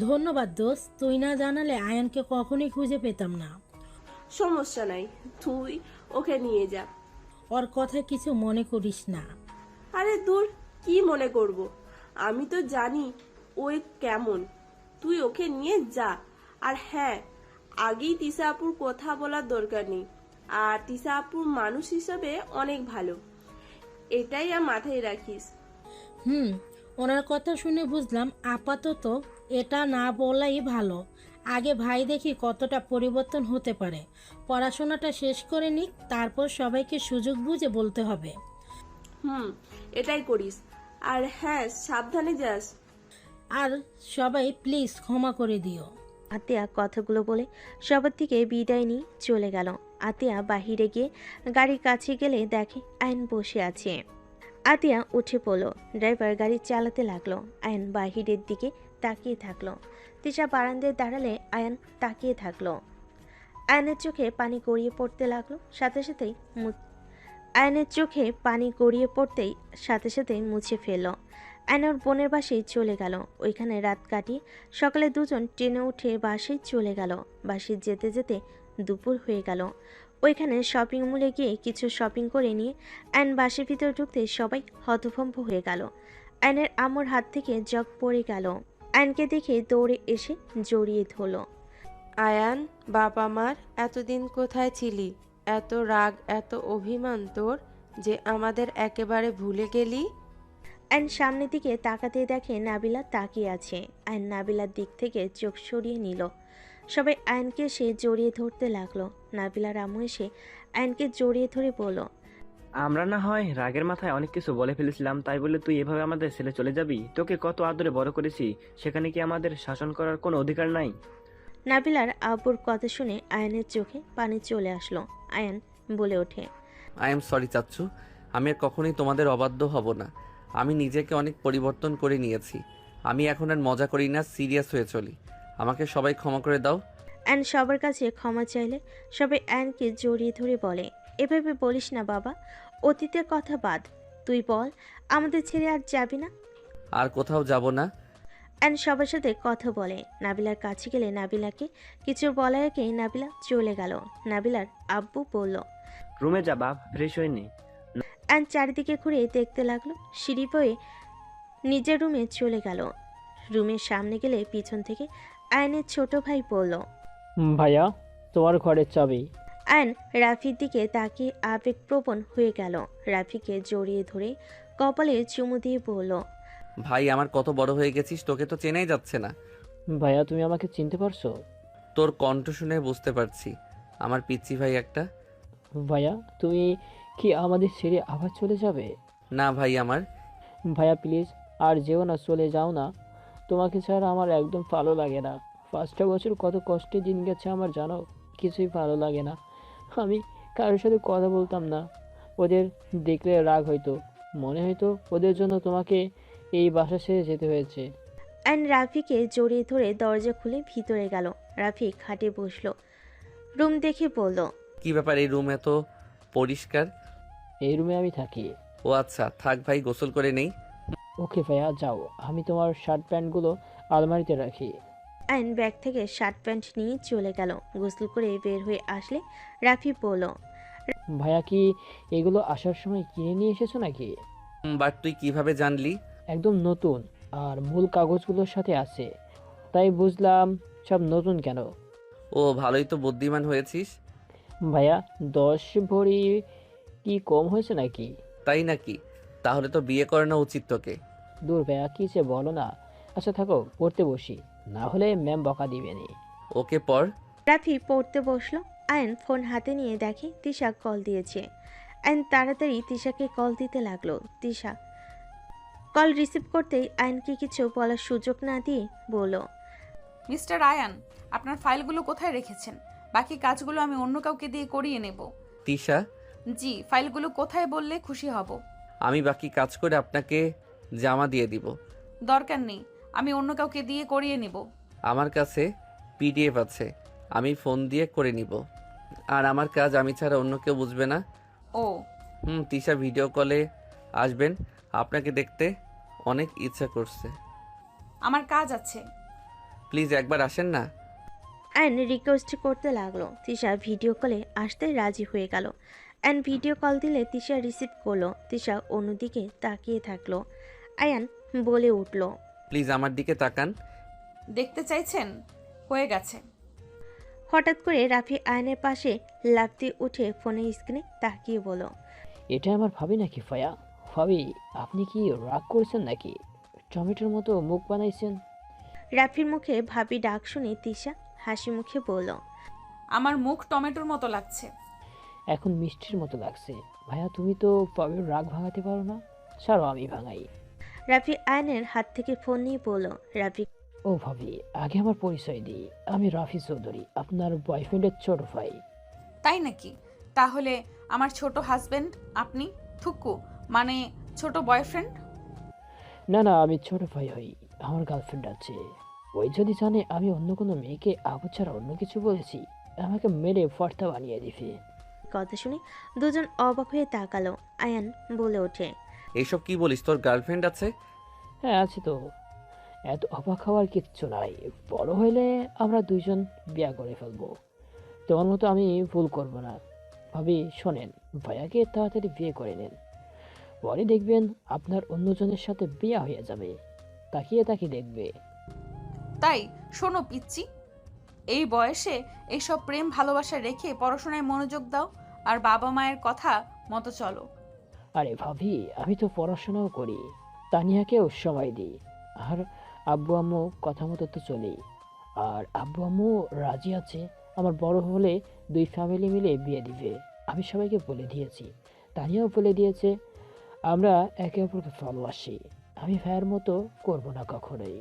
ধন্যবাদ দোস্ত, তুই না জানালে আয়ানকে কখনোই খুঁজে পেতাম না। সমস্যা নাই, তুই ওকে নিয়ে যা। ওর কথা কিছু মনে করিস না। আরে দূর, কি মনে করব? আমি তো জানি ওই কেমন। তুই ওকে নিয়ে যা। আর হ্যাঁ, আগেই তিশা আপুর কথা বলার দরকার নেই। আর তিশা আপুর মানুষ হিসাবে অনেক ভালো, এটাই আর মাথায় রাখিস। ওনার কথা শুনে বুঝলাম আপাতত এটা না বলাই ভালো। আগে ভাই দেখি কতটা পরিবর্তন হতে পারে। পড়াশোনাটা শেষ করে নিক, তারপর সবাইকে সুযোগ বুঝে বলতে হবে। এটাই করিস। আর হ্যাঁ, সাবধানে যাস। আর সবাই প্লিজ ক্ষমা করে দিও। আতিয়া কথাগুলো বলে সবার থেকে বিদায় নিয়ে চলে গেল। আতিয়া বাহিরে গিয়ে গাড়ির কাছে গেলে দেখে আয়ন বসে আছে। আতিয়া উঠে পড়ল। ড্রাইভার গাড়ি চালাতে লাগলো। আয়ন বাহিরের দিকে তাকিয়ে থাকলো। তিশা বারান্দায় দাঁড়ালে আয়ন তাকিয়ে থাকলো। আয়নের চোখে পানি গড়িয়ে পড়তে লাগলো। আয়নের চোখে পানি গড়িয়ে পড়তেই সাথে সাথে মুছে ফেলল। আয়ন ওর বোনের বাসায় চলে গেল। ওইখানে রাত কাটিয়ে সকালে দুজন ট্রেনে উঠে বাসায় চলে গেল। বাসায় যেতে যেতে দুপুর হয়ে গেল। ওইখানে শপিং মলে গিয়ে কিছু শপিং করে নিয়ে আয়ন বাসের ভিতর ঢুকতে সবাই হতভম্ব হয়ে গেল। আয়নের আম্মুর হাত থেকে জগ পড়ে গেল। আয়নকে দেখে দৌড়ে এসে জড়িয়ে ধরল। আয়ান, বাবা মার এতদিন কোথায় ছিলি? এত রাগ, এত অভিমান তোর যে আমাদের একেবারে ভুলে গেলি? আয়ন সামনের দিকে তাকাতে দেখে নাবিলা তাকিয়ে আছে। আয়ন নাবিলার দিক থেকে চোখ সরিয়ে নিল। সবাই আয়নকে এসে জড়িয়ে ধরতে লাগলো। নাবিলার আম্মু এসে আয়নকে জড়িয়ে ধরে বলল, আমরা না হয় রাগের মাথায় অনেক কিছু বলে ফেলেছিলাম, তাই বলে তুই এভাবে আমাদের ছেলে চলে যাবি? তোকে কত আদরে বড় করেছি, সেখানে কি আমাদের শাসন করার কোনো অধিকার নাই? নাবিলার আব্বুর কথা শুনে আয়নের চোখে পানি চলে আসলো। আয়ন বলে ওঠে, আই এম সরি চাচ্চু, আমি আর কখনোই তোমাদের অবাধ্য হব না। আমি নিজেকে অনেক পরিবর্তন করে নিয়েছি। আমি এখন আর মজা করি না, সিরিয়াস হয়ে চলি। আমাকে সবাই ক্ষমা করে দাও। আয়ন সবার কাছে ক্ষমা চাইলে সবাই আয়নকে জড়িয়ে ধরে বলে, এভাবে বলিস না বাবা, অতীতের কথা বাদ। তুই বল, আমাদের ছেড়ে আর যাবি না? আর কোথাও যাব না। আয়ন সবার সাথে কথা বলে। নাবিলার কাছে গেলে নাবিলাকে কিছু বলার আগে নাবিলা চলে গেল। নাবিলার আব্বু বলল, রুমে যা বাপ, ফ্রেশ হয়ে নে। আয়ন চারিদিকে ঘুরে দেখতে লাগলো। সিঁড়ি বয়ে নিজের রুমে চলে গেল। রুমের সামনে গেলে পিছন থেকে আয়নের ছোট ভাই বলল, ভাইয়া, তোমার ঘরের চাবি। আয়ন রাফির দিকে তাকিয়ে আবেগপ্রবণ হয়ে গেল। রাফিকে জড়িয়ে ধরে কপালে চুমু দিয়ে বলল, ভাই আমার কত বড় হয়ে গেছিস, তোকে তো চেনাই যাচ্ছে না। ভাইয়া, তুমি আমাকে চিনতে পারছো? তোর কণ্ঠ শুনে বুঝতে পারছি। আমার পিচ্চি ভাই একটা। ভাইয়া, তুমি কি আমাদের ছেড়ে আবার চলে যাবে? না ভাই আমার। ভাইয়া প্লিজ আর যেও না, চলে যাও না। তোমাকে ছাড়া আমার একদম ভালো লাগে না। 5টা বছর কত কষ্টে দিন গেছে আমার জানো, কিছুই ভালো লাগে না। আমি কারোর সাথে কথা বলতাম না, ওদের দেখলে রাগ হইতো, মনে হইতো ওদের জন্য তোমাকে এই বাসা ছেড়ে যেতে হয়েছে। অ্যান রাফিকে জড়িয়ে ধরে দরজা খুলে ভিতরে গেল। রাফি খাটে বসলো, রুম দেখে বলল, কি ব্যাপার, এই রুম এত পরিষ্কার? এই রুমে আমি থাকি। ও আচ্ছা, থাক ভাই, গোসল করে নেই। ওকে ভাইয়া যাও, আমি তোমার শার্ট প্যান্টগুলো আলমারিতে রাখি। অ্যান ব্যাগ থেকে শার্ট প্যান্ট নিয়ে চলে গেল। গোসল করে বের হয়ে আসলে রাফি বলল, ভাইয়া কি এগুলো আসার সময় কিনে নিয়ে এসেছো নাকি? বাট তুই কিভাবে জানলি? একদম নতুন, আর মূল কাগজগুলোর সাথে আছে, তাই বুঝলাম সব নতুন কেন। ও ভালোই তো বুদ্ধিমান হয়েছিস। ভাইয়া 10 ভরি কি কম হয়েছে নাকি? তাই নাকি? তাহলে তো বিয়ে করানো উচিত তোকে। দূর ভাইয়া, কি যে বলো না। আচ্ছা থাকো, পড়তে বসি, না হলে ম্যাম বকা দিবেনি। ওকে পর। রাফি পড়তে বসলো। আয়ন ফোন হাতে নিয়ে দেখে তিশা কল দিয়েছে। আয়ন তাড়াতাড়ি তিশাকে কল দিতে লাগলো। তিশা কল রিসিভ করতেই আয়নকে কিছু বলার সুযোগ না দিয়ে বলল, মিস্টার আয়ান, আপনার ফাইলগুলো কোথায় রেখেছেন? বাকি কাজগুলো আমি অন্য কাউকে দিয়ে করিয়ে নেব। তিশা, জি, ফাইলগুলো কোথায় বললে খুশি হব। আমি বাকি কাজ করে আপনাকে জামা দিয়ে দিব। দরকার নেই, আমি অন্য কাউকে দিয়ে করিয়ে নেব। আমার কাছে পিডিএফ আছে, আমি ফোন দিয়ে করে নিব। আর আমার কাজ আমি ছাড়া অন্য কেউ বুঝবে না। ও তিশা ভিডিও কলে আসবেন, আপনাকে দেখতে অনেক ইচ্ছা করছে। আমার কাজ আছে। প্লিজ একবার আসেন না। আয়ন রিকোয়েস্ট করতে লাগলো। তিশা ভিডিও কলে আসতে রাজি হয়ে গেল। অ্যান ভিডিও কল দিলে তিশা রিসিভ করলো। তিশা অন্যদিকে তাকিয়ে থাকলো। আয়ান বলে উঠল, প্লিজ আমার দিকে তাকান। দেখতে চাইছেন? হয়ে গেছে। হঠাৎ করে রাফি আয়নের পাশে লাফ দিয়ে উঠে ফোনের স্ক্রিনে তাকিয়ে বলল, এটা আমার ভাবি নাকি ফায়া? ভাবি, আপনি কি রাগ করছেন নাকি? টমেটোর মতো মুখ বানাইছেন। রাফির মুখে ভাবি ডাক শুনে তিশা হাসি মুখে বলল, আমার মুখ টমেটোর মতো লাগছে। এখন মিষ্টির মতো লাগছে। ভাইয়া তুমি তো ভাবির রাগ ভাঙাতে পারো না, ছাড়ো আমি ভাঙাই। রাফি আয়নের হাত থেকে ফোন নিয়ে বলল, রাফি ও ভাবি, আগে আমার পরিচয় দিই, আমি রাফি চৌধুরী, আপনার বয়ফ্রেন্ডের ছোট ভাই। তাই নাকি? তাহলে আমার ছোট হাজবেন্ড আপনি? থুকু, মানে ছোট বয়ফ্রেন্ড? না না, আমি ছোট ভাই হই, আমার গার্লফ্রেন্ড আছে। ওই যদি জানে আমি অন্য কোনো মেয়েকে আবু ছাড়া অন্য কিছু বলেছি, আমাকে মেরে ফর্তা বানিয়ে দিবে। কথা শুনে দুজন অবাক হয়ে তাকালো। আয়ান বলে ওঠে, এইসব কি বলিস, তোর গার্লফ্রেন্ড আছে? হ্যাঁ আছে তো, এত অবাক হওয়ার কিচ্ছু নাই। বড় হইলে আমরা দুইজন বিয়া করে ফেলবো, তোমার মতো আমি ভুল করব না। ভাবি শোনেন, ভাইয়াকে তাড়াতাড়ি বিয়ে করে নেন, পরে দেখবেন আপনার অন্যজনের সাথে বিয়ে হয়ে যাবে, তাকিয়ে তাকিয়ে দেখবে। তাই শোনো পিচ্চি, এই বয়সে এইসব প্রেম ভালোবাসা রেখে পড়াশোনায় মনোযোগ দাও আর বাবা মায়ের কথা মতো চলো। আরে ভাবি, আমি তো পড়াশোনাও করি, তানিয়াকেও সময় দিই, আর আব্বু আম্মু কথা মতো তো চলি। আর আব্বু আম্মু রাজি আছে, আমার বড় হলে 2 ফ্যামিলি মিলে বিয়ে দিবে। আমি সবাইকে বলে দিয়েছি, তানিয়াও বলে দিয়েছে, আমরা একে অপরকে ভালোবাসি। আমি ভাইয়ের মতো করবো না কখনোই,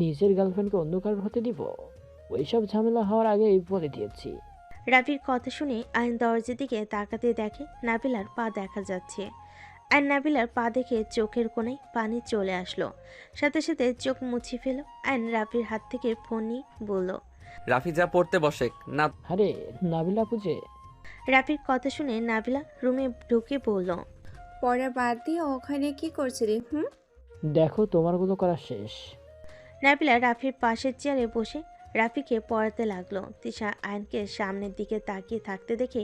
নিজের গার্লফ্রেন্ডকে অন্য কারোর হতে দিব? ওইসব ঝামেলা হওয়ার আগেই বলে দিয়েছি। রাফির কথা শুনে আয়ন দরজার দিকে তাকাতে দেখে নাবিলার পা দেখা যাচ্ছে। আর নাবিলার পা দেখে চোখের কোণায় পানি চলে আসলো। সাথে সাথে চোখ মুছে ফেল। আয়ন রাফির হাত থেকে ফোন নিয়ে বলল, রাফি যা পড়তে বসে না। আরে নাবিলা পুজে। রাফির কথা শুনে নাবিলা রুমে ঢুকে বলল, পড়া বাদ দিয়ে ওখানে কি করছিলি? দেখো তোমারগুলো করা শেষ। নাবিলা রাফির পাশের চেয়ারে বসে রাফিকে পড়াতে লাগলো। তিশা আয়নকে সামনের দিকে তাকিয়ে থাকতে দেখে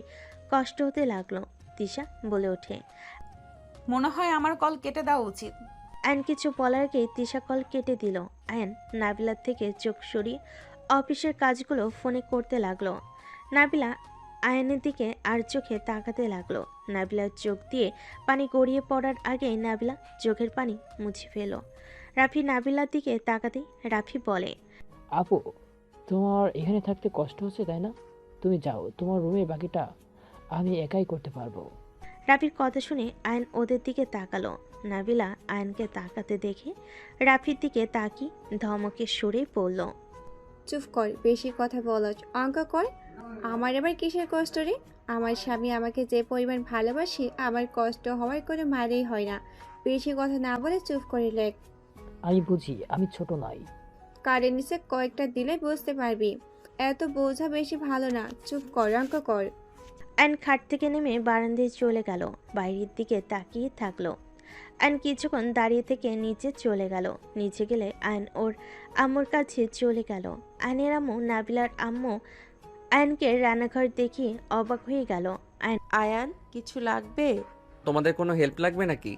কষ্ট হতে লাগলো। তিশা বলে ওঠে, মনে হয় আমার কল কেটে দেওয়া উচিত। আয়ন কিছু বলার আগে তিশা কল কেটে দিল। আয়ন নাবিলার থেকে চোখ সরিয়ে অফিসের কাজগুলো ফোনে করতে লাগলো। নাবিলা আয়নের দিকে আর চোখে তাকাতে লাগলো। নাবিলার চোখ দিয়ে পানি গড়িয়ে পড়ার আগেই নাবিলা চোখের পানি মুছে ফেলো। রাফি নাবিলার দিকে তাকাতে রাফি বলে, আপু, তোমার এখানে থাকতে কষ্ট হচ্ছে তাই না? তুমি যাও, তোমার রুমে বাকিটা আমি একাই করতে পারবো। রাফির কথা শুনে আয়ন ওদের দিকে তাকালো। নাবিলা আয়নকে তাকাতে দেখে রাফির দিকে তাকি ধমকে সরে পড়ল, চুপ কর, বেশি কথা বলছ। অঙ্ক কর। আমার আবার কিসের কষ্ট রে? আমার স্বামী আমাকে যে পরিমাণ ভালোবাসে, আমার কষ্ট হওয়ার কোনো মানেই হয় না। বেশি কথা না বলে চুপ করে লেখ। আমি বুঝি আমি ছোট নই। কারের নিচে কয়েকটা দিলে বুঝতে পারবি। এত বোঝা বেশি ভালো না। চুপ কর, অঙ্ক কর। আয়ন খাট থেকে নেমে বারান্দায় চলে গেল। বাইরের দিকে তাকিয়ে থাকলো। আয়ন কিছুক্ষণ দাঁড়িয়ে থেকে নিচে চলে গেল। নিচে গেলে আয়ন ওর আম্মুর কাছে চলে গেল। আয়নের আম্মু নাবিলার আম্মু আয়নকে রান্নাঘর দেখে অবাক হয়ে গেল। আয়ান, কিছু লাগবে? তোমাদের কোনো হেল্প লাগবে নাকি?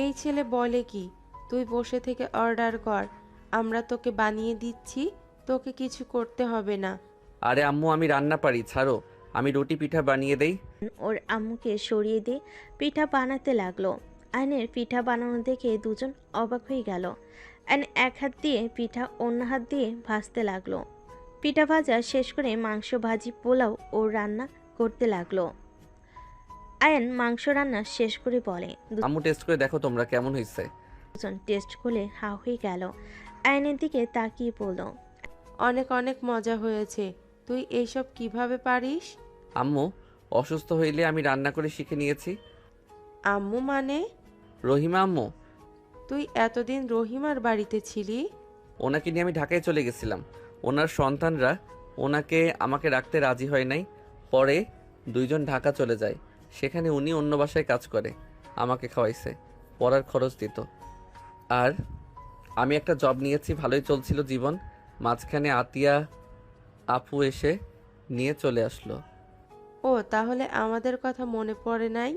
এই ছেলে বলে কি? তুই বসে থেকে অর্ডার কর, আমরা তোকে বানিয়ে দিচ্ছি, তোকে কিছু করতে হবে না। আরে আম্মু, আমি রান্না পারি, ছাড়ো। আমি রুটি পিঠা বানিয়ে দেই। ওর আম্মুকে সরিয়ে দিয়ে পিঠা বানাতে লাগলো। আয়নের পিঠা বানানো দেখে দুজন অবাক হয়ে গেল। আয়ন এক হাত দিয়ে পিঠা অন্য হাত দিয়ে ভাজতে লাগলো। পিঠা ভাজা শেষ করে মাংস ভাজি পোলাও ও রান্না করতে লাগলো। আয়ন মাংস রান্না শেষ করে বলে, আম্মু, টেস্ট করে দেখো তোমরা কেমন হয়েছে। দুজন টেস্ট করলে হা হয়ে গেল। আয়নের দিকে তাকিয়ে বলল, অনেক অনেক মজা হয়েছে। তুই এইসব কিভাবে পারিস? আম্মু, অসুস্থ হইলে আমি রান্না করে শিখে নিয়েছি। আম্মু মানে? রহিমা আম্মু। তুই এতদিন রহিমার বাড়িতে ছিলি? ওনাকে নিয়ে আমি ঢাকায় চলে গেছিলাম। ওনার সন্তানরা ওনাকে আমাকে রাখতে রাজি হয় নাই। পরে দুইজন ঢাকা চলে যায়। সেখানে উনি অন্য বাসায় কাজ করে, আমাকে খাওয়াইছে, পড়ার খরচ দিত। আর আমি একটা জব নিয়েছি, ভালোই চলছিল জীবন। মাঝখানে আতিয়া আপু এসে নিয়ে চলে আসলো। ও, তাহলে আমাদের কথা মনে পড়ে নাই?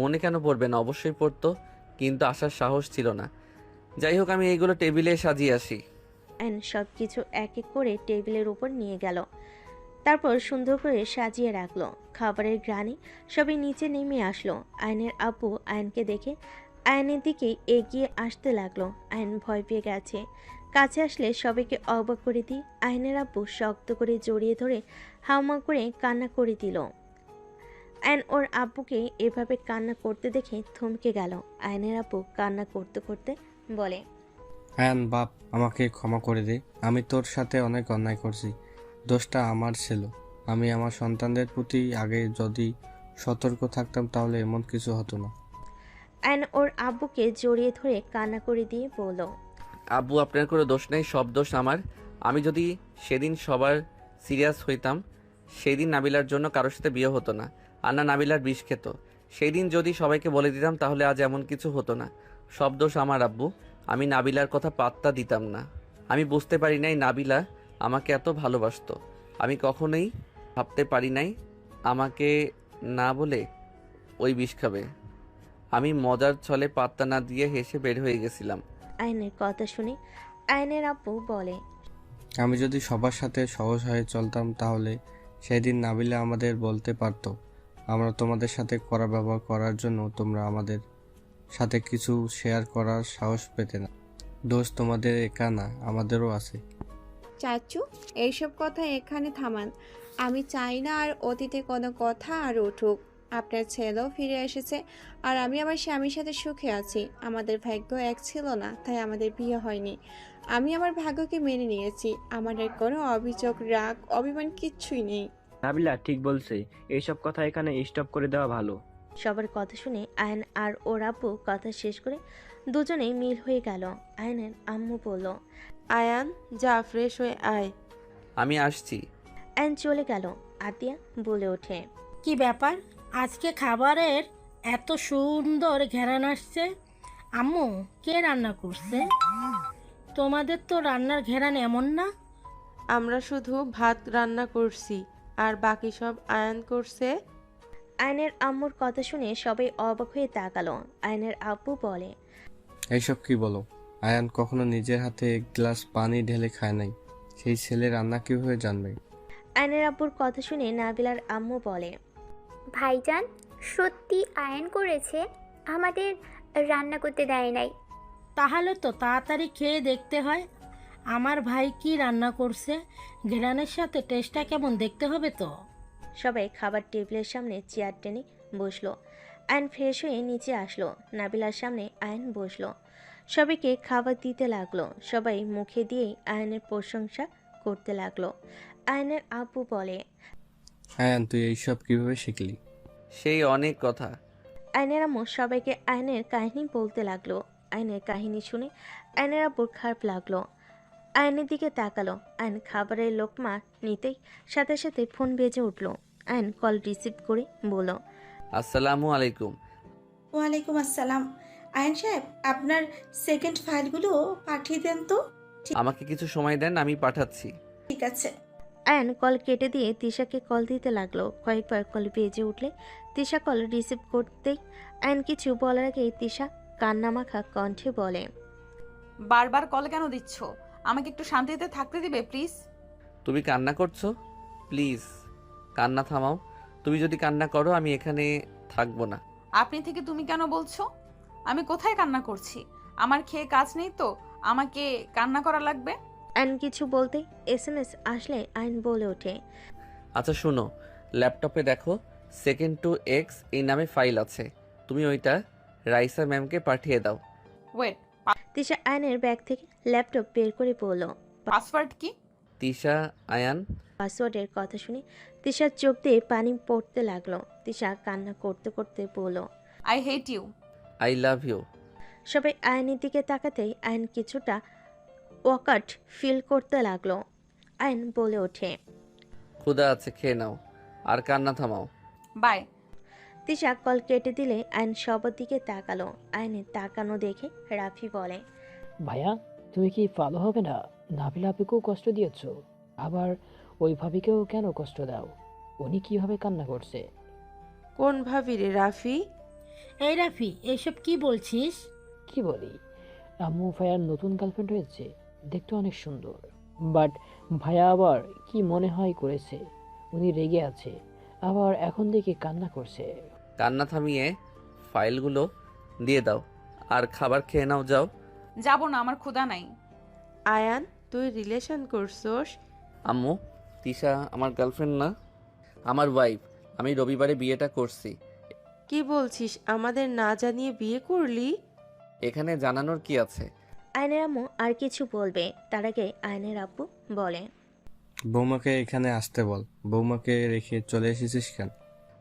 মনে কেন পড়বে না, অবশ্যই পড়তো, কিন্তু আসার সাহস ছিল না। যাই হোক, আমি এইগুলো টেবিলে সাজিয়ে আসি। আয়ন সব কিছু এক এক করে টেবিলের উপর নিয়ে গেল। তারপর সুন্দর করে সাজিয়ে রাখলো। খাবারের গ্রানে সবাই নিচে নেমে আসলো। আয়নের আব্বু আয়নকে দেখে আয়নের দিকে এগিয়ে আসতে লাগলো। আয়ন ভয় পেয়ে গেছে। কাছে আসলে সবাইকে অবাক করে দিয়ে আয়নের আব্বু শক্ত করে জড়িয়ে ধরে হাউমা করে কান্না করে দিল। আয়ন ওর আব্বুকে এভাবে কান্না করতে দেখে থমকে গেল। আয়নের আব্বু কান্না করতে করতে বলে, আয়ান বাপ, আমাকে ক্ষমা করে দে। আমি তোর সাথে অনেক অন্যায় করছি। দোষটা আমার ছিল। আমি আমার সন্তানদের প্রতি আগে যদি সতর্ক থাকতাম তাহলে এমন কিছু হতো না। আয়ন ওর আব্বুকে জড়িয়ে ধরে কান্না করে দিয়ে বলল, আব্বু, আপনার কোনো দোষ নেই, সব দোষ আমার। আমি যদি সেদিন সবার সিরিয়াস হইতাম, সেই দিন নাবিলার জন্য কারোর সাথে বিয়ে হতো না, আর না নাবিলার বিষ খেত। সেই দিন যদি সবাইকে বলে দিতাম তাহলে আজ এমন কিছু হতো না। সব দোষ আমার আব্বু। আমি নাবিলার কথা পাত্তা দিতাম না। আমি বুঝতে পারি নাই নাবিলা আমাকে এত ভালোবাসতো। আমি কখনোই ভাবতে পারি নাই আমাকে না বলে ওই বিষ খাবে। আমি মজার ছলে পাত্তা না দিয়ে হেসে বের হয়ে গেছিলাম। আয়নের কথা শুনে আয়নের আব্বু বলে, আমি যদি সবার সাথে সহজ হয়ে চলতাম তাহলে সেদিন নাবিলা আমাদের বলতে পারতো আমরা তোমাদের সাথে কড়া ব্যবহার করার জন্য তোমরা আমাদের সাথে কিছু শেয়ার করার সাহস পেতে না। দোষ তোমাদের একা না, আমাদেরও আছে। চাচু, এইসব কথা এখানে থামান। আমি চাই না আর অতীতে কোনো কথা আর উঠুক। আপনার ছেলেও ফিরে এসেছে, আর আমি আমার স্বামীর সাথে সুখে আছি। আমাদের ভাগ্য এক ছিল না, তাই আমাদের বিয়ে হয়নি। আমি আমার ভাগ্যকে মেনে নিয়েছি। আমার আর কোনো অভিযোগ, রাগ, অভিমান কিচ্ছুই নেই। নাবিলা ঠিক বলছে, এইসব কথা এখানে স্টপ করে দেওয়া ভালো। সবার কথা শুনে আয়ন আর ওর আব্বু কথা শেষ করে দুজনেই মিল হয়ে গেল। আয়নের আম্মু বলল, আয়ান, যা ফ্রেশ হয়ে আয়। আমি আসছি। আয়ন চলে গেল। আতিয়া বলে ওঠে, কি ব্যাপার, আজকে খাবারের এত সুন্দর ঘ্রাণ আসছে? আম্মু, কে রান্না করছে? তোমাদের তো রান্নার ঘ্রাণ এমন না। আমরা শুধু ভাত রান্না করছি, আর বাকি সব আয়ান করছে। আয়নের আম্মুর কথা শুনে সবাই অবাক হয়ে তাকালো। আয়নের আব্বু বলে, এইসব কি বলো? আয়ান কখনো নিজের হাতে এক গ্লাস পানি ঢেলে খায় নাই। সেই ছেলে রান্না কিভাবে জানবে? আয়নের আব্বুর কথা শুনে নাবিলার আম্মু বলে, ভাইজান, সত্যি আয়ন করেছে, আমাদের রান্না করতে দেয় নাই। তাহলে তো তাড়াতাড়ি খেয়ে দেখতে হয় আমার ভাই কি রান্না করছে। ঘ্রাণের সাথে টেস্টটা কেমন দেখতে হবে তো। সবাই খাবার টেবিলের সামনে চেয়ার টেনে বসলো। আয়ন ফ্রেশ হয়ে নিচে আসলো। নাবিলার সামনে আয়ন বসলো। সবাইকে খাবার দিতে লাগলো। সবাই মুখে দিয়েই আয়নের প্রশংসা করতে লাগলো। আয়নের আব্বু বলে, আয়ান তুই এইসব কিভাবে শিখলি? সেই অনেক কথা। আয়নের আম্মু সবাইকে আয়নের কাহিনী বলতে লাগলো। আয়নের কাহিনী শুনে আয়নের আব্বুর খারাপ লাগলো। আয়নের দিকে তাকালো। আয়ন খাবারের লোকমা নিতেই সাথে সাথে ফোন বেজে উঠলো। আয়ন কল রিসিভ করে বলল, আসসালামু আলাইকুম। ওয়ালাইকুম আসসালাম। আয়ন সাহেব, আপনার সেকেন্ড ফাইলগুলো পাঠিয়ে দেন তো। আমাকে কিছু সময় দেন, আমি পাঠাচ্ছি। ঠিক আছে। আয়ন কল কেটে দিয়ে তিশাকে কল দিতে লাগলো। কয়েকবার কল বেজে উঠলে তিশা কল রিসিভ করতেই আয়ন কিছু বলার আগেই তিশা কান্নামাখা কণ্ঠে বলে, বারবার কল কেন দিচ্ছ? আমাকে একটু শান্তিতে থাকতে দিবে প্লিজ? তুমি কান্না করছো? প্লিজ কান্না থামাও। তুমি যদি কান্না করো আমি এখানে থাকবো না। আপনি থেকে তুমি কেন বলছো? আমি কোথায় কান্না করছি? আমার খেয়ে কাজ নেই তো আমাকে কান্না করা লাগবে? আয়ন কিছু বলতেই SMS আসলে আয়ন বলে ওঠে, আচ্ছা শোনো, ল্যাপটপে দেখো সেকেন্ড টু এক্স এই নামে ফাইল আছে, তুমি ওইটা রাইসা ম্যামকে পাঠিয়ে দাও। ওয়েট, তিশা আয়নের ব্যাগ থেকে ল্যাপটপ বের করে বলল, পাসওয়ার্ড কি? তিশা আয়ান। পাসওয়ার্ডের কথা শুনে তিশার চোখ দিয়ে পানি পড়তে লাগলো। তিশা কান্না করতে করতে বলল, I hate you. I love you. সবাই আয়নের দিকে তাকাতেই আয়ন কিছুটা ওয়াকাট ফিল করতে লাগলো। আয়ন বলে ওঠে, ক্ষুধা আছে, খেয়ে নাও আর কান্না থামাও। বাই। তিশা কল কেটে দিলে আয়ন সবার দিকে তাকালো। আয়নের তাকানো দেখে রাফি বলে, ভাইয়া তুমি কি ভালো হবে না? নাবিলা আপুকেও কষ্ট দিয়েছ, আবার ওই ভাবিকেও কেন কষ্ট দাও? উনি কিভাবে কান্না করছে? কোন ভাবি রে রাফি? এই রাফি, এসব কি বলছিস? কি বলি, আম্মু ভাইয়ার নতুন গার্লফ্রেন্ড হয়েছে, দেখতে অনেক সুন্দর, বাট ভাইয়া আবার কি মনে হয় করেছে, উনি রেগে আছে, আবার এখন দেখে কান্না করছে। কান্না থামিয়ে ফাইলগুলো দিয়ে দাও আর খাবার খেয়ে নাও, যাও। যাব না, আমার ক্ষুধা নাই। আয়ান তুই রিলেশন করছস? আম্মু, তিশা আমার গার্লফ্রেন্ড না, আমার ওয়াইফ। আমি রবিবারে বিয়েটা করছি। কি বলছিস, আমাদের না জানিয়ে বিয়ে করলি? এখানে জানানোর কি আছে? আয়নের আম্মু আর কিছু বলবে তার আগে আয়নের আব্বু বলে, বৌমাকে এখানে আসতে বল। বৌমাকে রেখে চলে এসেছিস কেন?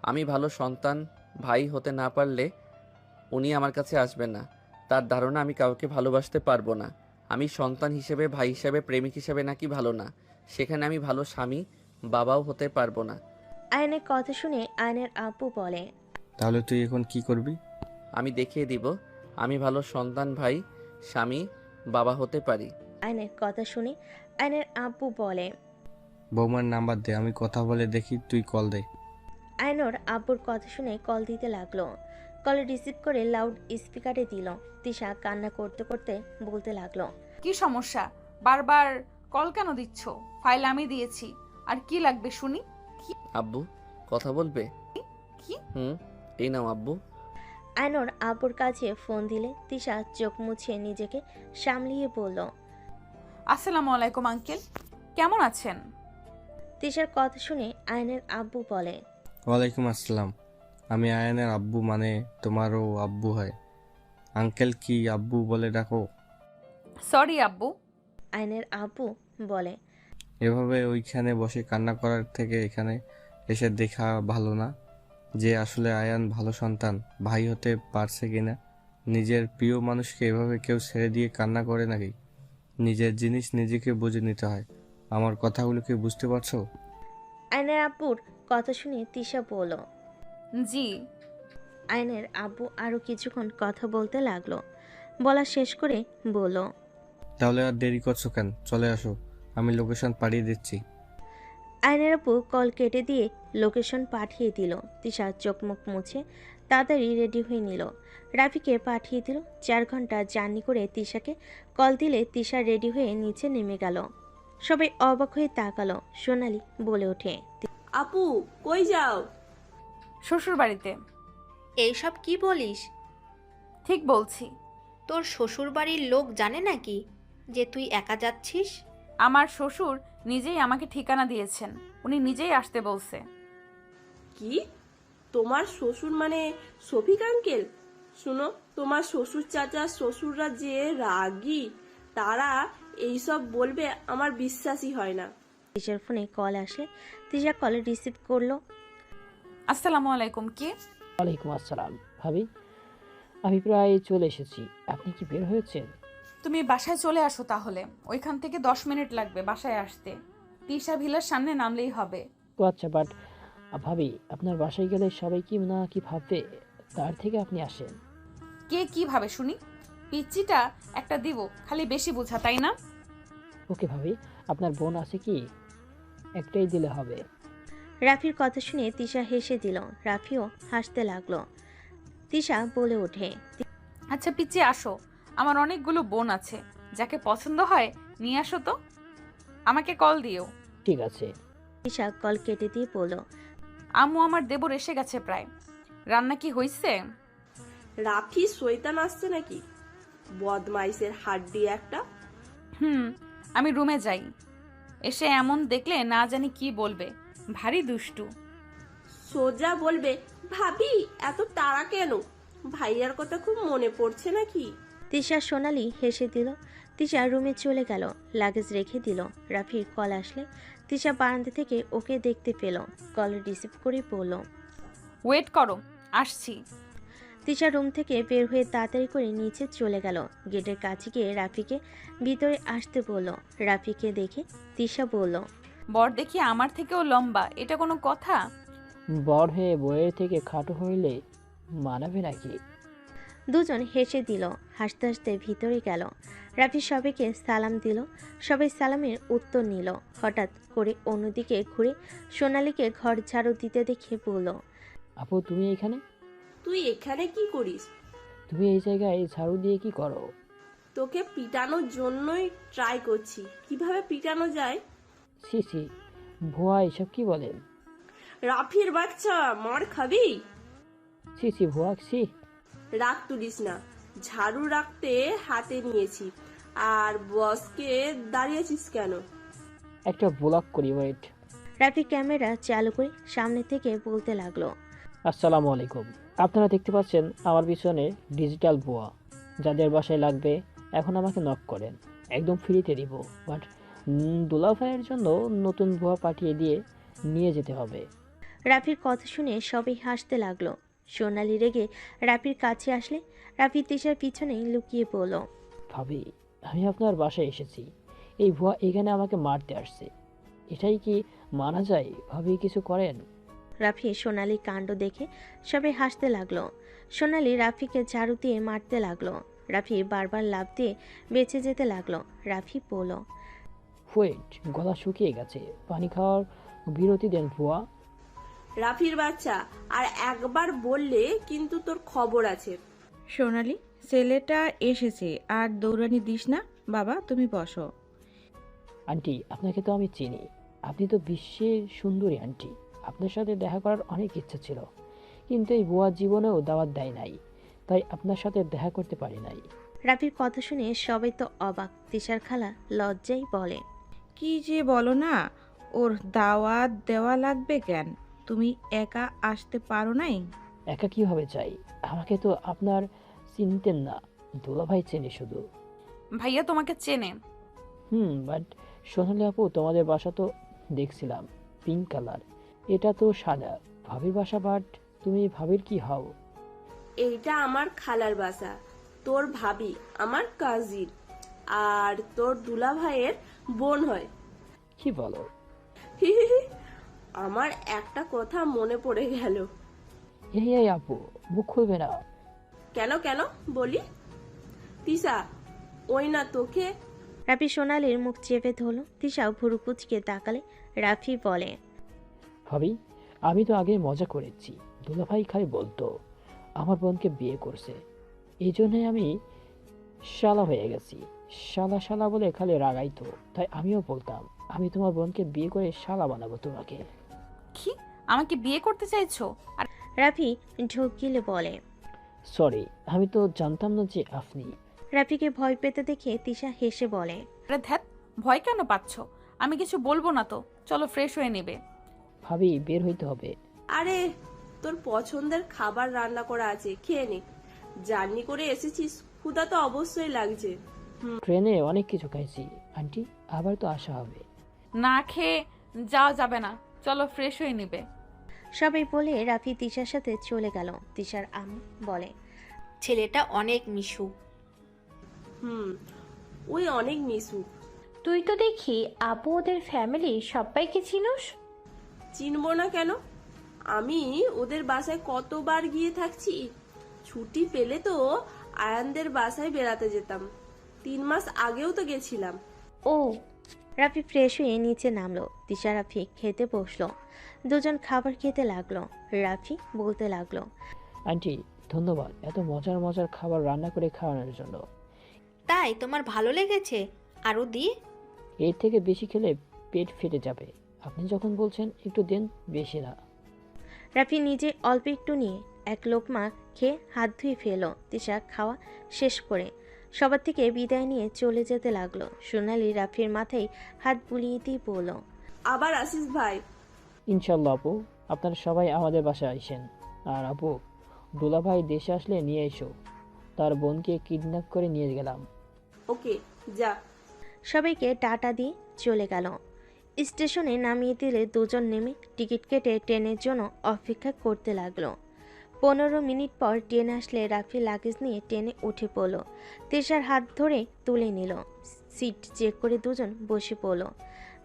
আমি ভালো সন্তান ভাই হতে না পারলে উনি আমার কাছে আসবেন না। তার ধারণা আমি কাউকে ভালোবাসতে পারবো না। আমি সন্তান হিসেবে, ভাই হিসেবে, প্রেমিক হিসেবে নাকি ভালো না, সেখানে আমি ভালো স্বামী বাবাও হতে পারবো না। আয়নের কথা শুনে আয়নের আব্বু বলে, তাহলে তুই এখন কি করবি? আমি দেখিয়ে দিব আমি ভালো সন্তান, ভাই, স্বামী, বাবা হতে পারি। আয়নের কথা শুনে আয়নের আব্বু বলে, বৌমার নাম্বার দে, আমি কথা বলে দেখি, তুই কল দে। আয়নর আব্বুর কথা শুনে কল দিতে লাগলো। কল রিসিভ করে লাউড স্পিকারে দিল। তিশা কান্না করতে করতে বলতে লাগলো, কি সমস্যা? বারবার কল কেন দিচ্ছ? ফাইল আমি দিয়েছি, আর কি লাগবে শুনি? আব্বু কথা বলবে? কি? এই নাও আব্বু। আয়নর আব্বুর কাছে ফোন দিলে তিশা চোখ মুছিয়ে নিজেকে সামলিয়ে বলল, আসসালামু আলাইকুম আঙ্কেল, কেমন আছেন? তিশার কথা শুনে আয়নের আব্বু বলে, ওয়ালাইকুম আসসালাম। আমি আয়ানের আব্বু, মানে তোমারও আব্বু হয়। আঙ্কেল কি আব্বু বলে ডাকো? সরি আব্বু। আয়নের আব্বু বলে, এভাবে ওইখানে বসে কান্না করার থেকে এখানে এসে দেখা ভালো না যে আসলে আয়ান ভালো সন্তান, ভাই হতে পারছে কিনা। নিজের প্রিয় মানুষকে এভাবে কেউ ছেড়ে দিয়ে কান্না করে নাকি? নিজের জিনিস নিজেকে বুঝে নিতে হয়। আমার কথাগুলো কি বুঝতে পারছো? আয়নের আব্বুর কথা শুনে তিশা বলল, জি। আয়নের আব্বু আরো কিছুক্ষণ কথা বলতে লাগলো। বলা শেষ করে বলল, তাহলে আর দেরি করছো কেন? চলে আসো, আমি লোকেশন পাঠিয়ে দিচ্ছি। আয়নের আব্বু কল কেটে দিয়ে লোকেশন পাঠিয়ে দিল। তিশা চোখ মুখ মুছে তাড়াতাড়ি রেডি হয়ে নিল। রাফিকে পাঠিয়ে দিল। 4 ঘন্টা জার্নি করে তিশাকে কল দিলে তিশা রেডি হয়ে নিচে নেমে গেল। সবাই অবাক হয়ে তাকালো। সোনালি বলে ওঠে, আপু কই যাও? শ্বশুর বাড়িতে। এইসব কি বলিস? ঠিক বলছি। তোর শ্বশুর বাড়ির লোক জানে নাকি যে তুই একা যাচ্ছিস? আমার শ্বশুর নিজেই আমাকে ঠিকানা দিয়েছেন, উনি নিজেই আসতে বলছে। কি? তোমার শ্বশুর মানে শফিক আঙ্কেল? শুনো, তোমার শ্বশুর চাচা শ্বশুররা যে রাগী, তারা এইসব বলবে আমার বিশ্বাসই হয় না। তিশার ফোনে কল আসলে তিশা কল রিসিভ করলো। আসসালামু আলাইকুম, কে? ওয়ালাইকুম আসসালাম। ভাবি, আমি প্রায় চলে এসেছি। আপনি কি বের হয়েছেন? তুমি বাসায় চলে আসো তাহলে। ওইখান থেকে 10 মিনিট লাগবে বাসায় আসতে। তিশা ভিলার সামনে নামলেই হবে। ও আচ্ছা, বাট ভাবি, আপনার বাসায় গেলে সবাই কি না কি ভাববে, তার থেকে আপনি আসেন। কে কি ভাবে শুনি? পিচ্চিটা একটা দিব, খালি বেশি বোঝা, তাই না? ওকে ভাবি, আপনার বোন আছে কি? একটাই দিলে হবে। রাফির কথা শুনে তিশা হেসে দিল। রাফিও হাসতে লাগলো। তিশা বলে ওঠে, আচ্ছা পিচ্চি আসো, আমার অনেকগুলো বোন আছে, যাকে পছন্দ হয় নিয়ে আসো তো, আমাকে কল দিও। ঠিক আছে। তিশা কল কেটে দিয়ে বলল, আম্মু আমার দেবর এসে গেছে প্রায়। রান্না কি হইছে? রাফি শয়তান আসছে নাকি? বদমাইশের হাড্ডি একটা। আমি রুমে যাই। এসে এমন দেখলে না জানি কি বলবে, ভারী দুষ্টু। সোজা বলবে, ভাবি এত তাড়া কেন? ভাইয়ার কথা খুব মনে পড়ছে নাকি? তিশা সোনালি হেসে দিল। তিশা রুমে চলে গেল, লাগেজ রেখে দিল। রাফির কল আসলে তিশা বারান্দা থেকে ওকে দেখতে পেল। কল রিসিভ করে বলল, ওয়েট করো, আসছি। তিশা রুম থেকে বের হয়ে তাড়াতাড়ি করে নিচে চলে গেল। গেটের কাছে গিয়ে রাফিকে ভিতরে আসতে বলল। রাফিকে দেখে তিশা বলল, বর দেখি আমার থেকেও লম্বা, এটা কোনো কথা? বড় হয়ে বইয়ের থেকে খাটো হইলে মানাবে নাকি? দুজন হেসে দিল। হাসতে হাসতে ভিতরে গেল। রাফি সবাইকে সালাম দিল। সবাই সালামের উত্তর নিল। হঠাৎ করে অন্যদিকে ঘুরে সোনালীকে ঘর ঝাড়ু দিতে দেখে বলল, আপু, তুমি এখানে? তুই এখানে কি করিস? তুমি এই জায়গায় ঝাড়ু দিয়ে কি করো? তোকে পিটানোর জন্যই ট্রাই করছি, কিভাবে পিটানো যায়। ছি ছি, ভুয়া এসব কি বলেন? রাফির বাচ্চা, মার খাবি। ছি ছি ভুয়া, ছি। রাগ তুলিস না, ঝাড়ু রাখতে হাতে নিয়েছি, আর বসকে দাঁড়িয়েছিস কেন? একটা ব্লক করি, ওয়েট। রাফি ক্যামেরা চালু করে সামনে থেকে বলতে লাগলো, আসসালামু আলাইকুম। আপনারা দেখতে পাচ্ছেন আমার পিছনে ডিজিটাল ভুয়া। যাদের বাসায় লাগবে এখন আমাকে নক করেন, একদম ফ্রিতে দিব। বাট দুলাভাইয়ের জন্য নতুন ভুয়া পাঠিয়ে দিয়ে নিয়ে যেতে হবে। রাফির কথা শুনে সবাই হাসতে লাগলো। সোনালি রেগে রাফির কাছে আসলে রাফি তিশার পিছনেই লুকিয়ে পড়ল, ভাবি, আমি আপনার বাসায় এসেছি, এই ভুয়া এখানে আমাকে মারতে আসছে, এটাই কি মানা যায়? ভাবি, কিছু করেন। রাফি সোনালি কাণ্ড দেখে সবাই হাসতে লাগলো। সোনালি রাফিকে ঝাড়ু দিয়ে মারতে লাগলো। রাফি বারবার লাফ দিয়ে বেঁচে যেতে লাগলো। রাফি বলল, ওয়েট, গলা শুকিয়ে গেছে, পানি খাওয়ার বিরতি দেন ভুয়া। রাফির বাচ্চা, আর একবার বললে কিন্তু তোর খবর আছে। সোনালি, ছেলেটা এসেছে, আর দৌড়ানি দিস না। বাবা, তুমি বসো। আন্টি, আপনাকে তো আমি চিনি, আপনি তো বিশ্বের সুন্দরী আন্টি। আপনার সাথে দেখা করার অনেক ইচ্ছা ছিল, কিন্তু এই বুয়ার জীবনেও দাওয়াত দেয় নাই, তাই আপনার সাথে দেখা করতে পারি নাই। রাফির কথা শুনে সবাই তো অবাক। তিশার খালা লজ্জাই বলে, কি যে বলো না, ওর দাওয়াত দেওয়া লাগবে কেন? তুমি একা আসতে পারো নাই? একা কিভাবে চাই? আমাকে তো আপনার চিনতেন না, দুলাভাই চেনে শুধু। ভাইয়া তোমাকে চেনে? বাট সোনালি আপু, তোমাদের বাসা তো দেখছিলাম পিঙ্ক কালার, এটা তো সাদা। ভাবির বাসা, বাট তুমি ভাবির কি হও? এইটা আমার খালার বাসা, তোর ভাবি আমার কাজিন, আর তোর দুলা ভাইয়ের বোন হয়। কি বলো? আমার একটা কথা মনে পড়ে গেল। এই আপু, মুখ খুলবে না। কেন কেন বলি? তিশা, ওই না তোকে। রাফি সোনালির মুখ চেপে ধরল। তিশাও ভুরু কুচকে তাকালে। রাফি বলে, ভাবি, আমি তো আগে মজা করেছি, দুলাভাই খালি বলতো আমার বোনকে বিয়ে করছে, এই জন্যই আমি শালা হয়ে গেছি। শালা শালা বলে খালি রাগাইতো, তাই আমিও বলতাম আমি তোমার বোনকে বিয়ে করে শালা বানাবো তোমাকে। কি, আমাকে বিয়ে করতে চাইছো? আর রাফি ঢোক গিলে বলে, সরি, আমি তো জানতাম না যে আপনি। রাফিকে ভয় পেতে দেখে তিশা হেসে বলে, আরে ধ্যাত, ভয় কেন পাচ্ছ? আমি কিছু বলবো না তো, চলো ফ্রেশ হয়ে নেবে। ভাবি, বের হইতে হবে। আরে, তোর পছন্দের খাবার রান্না করা আছে, খেয়ে নে। জার্নি করে এসেছিস, ক্ষুধা তো অবশ্যই লাগছে। ট্রেনে অনেক কিছু খাইছি আন্টি, আবার তো আসা হবে। না খেয়ে যাওয়া যাবে না, চলো ফ্রেশ হয়ে নিবে। সবাই বলে রাফি তিশার সাথে চলে গেল। তিশার আম্মু বলে, ছেলেটা অনেক মিশুক। ওই অনেক মিশুক। তুই তো দেখি আপু ওদের ফ্যামিলি সবাইকে চিনোস। চিনবো না কেন? আমি ওদের বাসায় কতবার গিয়ে থাকছি। ছুটি পেলে তো আয়ানদের বাসায় বেড়াতে যেতাম। 3 মাস আগেও তো গেছিলাম। ও। রাফি ফ্রেশ হয়ে নিচে নামলো। তিশা রাফি খেতে বসলো। দুজন খাবার খেতে লাগলো। রাফি বলতে লাগলো, আন্টি ধন্যবাদ এত মজার মজার খাবার রান্না করে খাওয়ানোর জন্য। তাই তোমার ভালো লেগেছে? আরো দিই? এর থেকে বেশি খেলে পেট ফেটে যাবে। আপনি যখন বলছেন একটু দেন, বেশি না। রাফি নিজে অল্প একটু নিয়ে এক লোকমা খেয়ে হাত ধুয়ে ফেলো। তিশা খাওয়া শেষ করে সবার থেকে বিদায় নিয়ে চলে যেতে লাগলো। সোনালি রাফির মাথায় হাত বুলিয়ে দিয়ে বলল, আবার আসিস ভাই। ইনশাল্লাহ আপু, আপনারা সবাই আমাদের বাসায় আইসেন। আর আপু, দুলাভাই দেশে আসলে নিয়ে এসো। তার বোনকে কিডন্যাপ করে নিয়ে গেলাম। ওকে, যা। সবাইকে টাটা দিয়ে চলে গেল। স্টেশনে নামিয়ে দিলে দুজন নেমে টিকিট কেটে ট্রেনের জন্য অপেক্ষা করতে লাগলো। 15 মিনিট পর ট্রেন আসলে রাফি লাগেজ নিয়ে ট্রেনে উঠে পড়ল। তেষার হাত ধরে তুলে নিল। সিট চেক করে দুজন বসে পড়ল।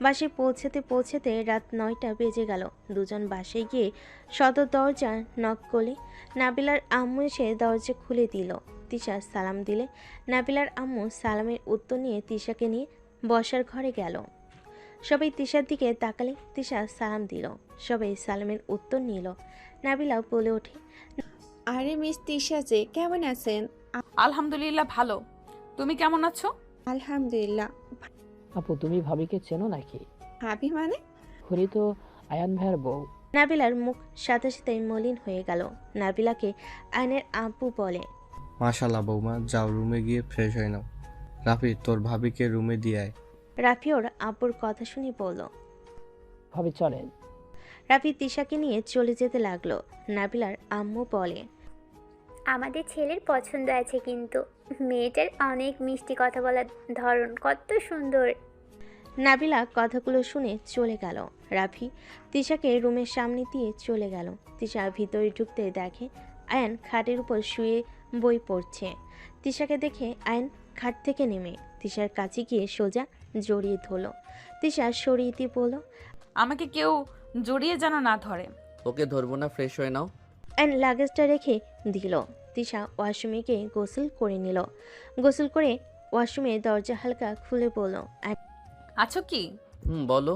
বাসে পৌঁছাতে পৌঁছাতে রাত 9টা বেজে গেল। দুজন বাসে গিয়ে সদর দরজা নক করলে নাবিলার আম্মু এসে দরজা খুলে দিল। তিশা সালাম দিলে নাবিলার আম্মু সালামের উত্তর নিয়ে তিশাকে নিয়ে বসার ঘরে গেল। সবাই তিশার দিকে তাকালে তিশা সালাম দিল। সবাই সালামের উত্তর নিল। নাবিলা বলে ওঠে, আরে মিস তিশা যে, কেমন আছেন? আলহামদুলিল্লাহ ভালো, তুমি কেমন আছো? আলহামদুলিল্লাহ। আপু তুমি ভাবিকে চেনো নাকি? ভাবি মানে? হরি তো আয়ান ভাইয়ের বউ। নাবিলার মুখ সাথে সাথে মলিন হয়ে গেল। নাবিলাকে আয়নের আব্বু বলে, মাশাল্লাহ বৌমা, যাও রুমে গিয়ে ফ্রেশ হয়ে নাও। রাফি, তোর ভাবিকে রুমে দিয়ে আয়। রাফি ওর আব্বুর কথা শুনে বলল। ভাবি চলেন। রাফি তিশাকে নিয়ে চলে যেতে লাগলো। নাবিলার আম্মু বলে, আমাদের ছেলের পছন্দ আছে, কিন্তু মেয়েটার অনেক মিষ্টি কথা বলার ধরন কত সুন্দর। নাবিলা কথাগুলো শুনে চলে গেল। রাফি তিশাকে রুমের সামনে দিয়ে চলে গেল। তিশা ভিতরে ঢুকতে দেখে আয়ান খাটের উপর শুয়ে বই পড়ছে। তিশাকে দেখে আয়ান খাট থেকে নেমে তিশার কাছে গিয়ে সোজা জড়িয়ে ধরল। তিশা সরিয়ে দিয়ে বলল, আমাকে কেউ জড়িয়ে যেন না ধরে। ওকে ধরবো না, ফ্রেশ হয়ে নাও। আয়ান লাগেজটা রেখে দিল। তিশা ওয়াশরুমে গিয়ে গোসল করে নিল। গোসল করে ওয়াশরুমে দরজা হালকা খুলে বলল, আছো কি? বলো।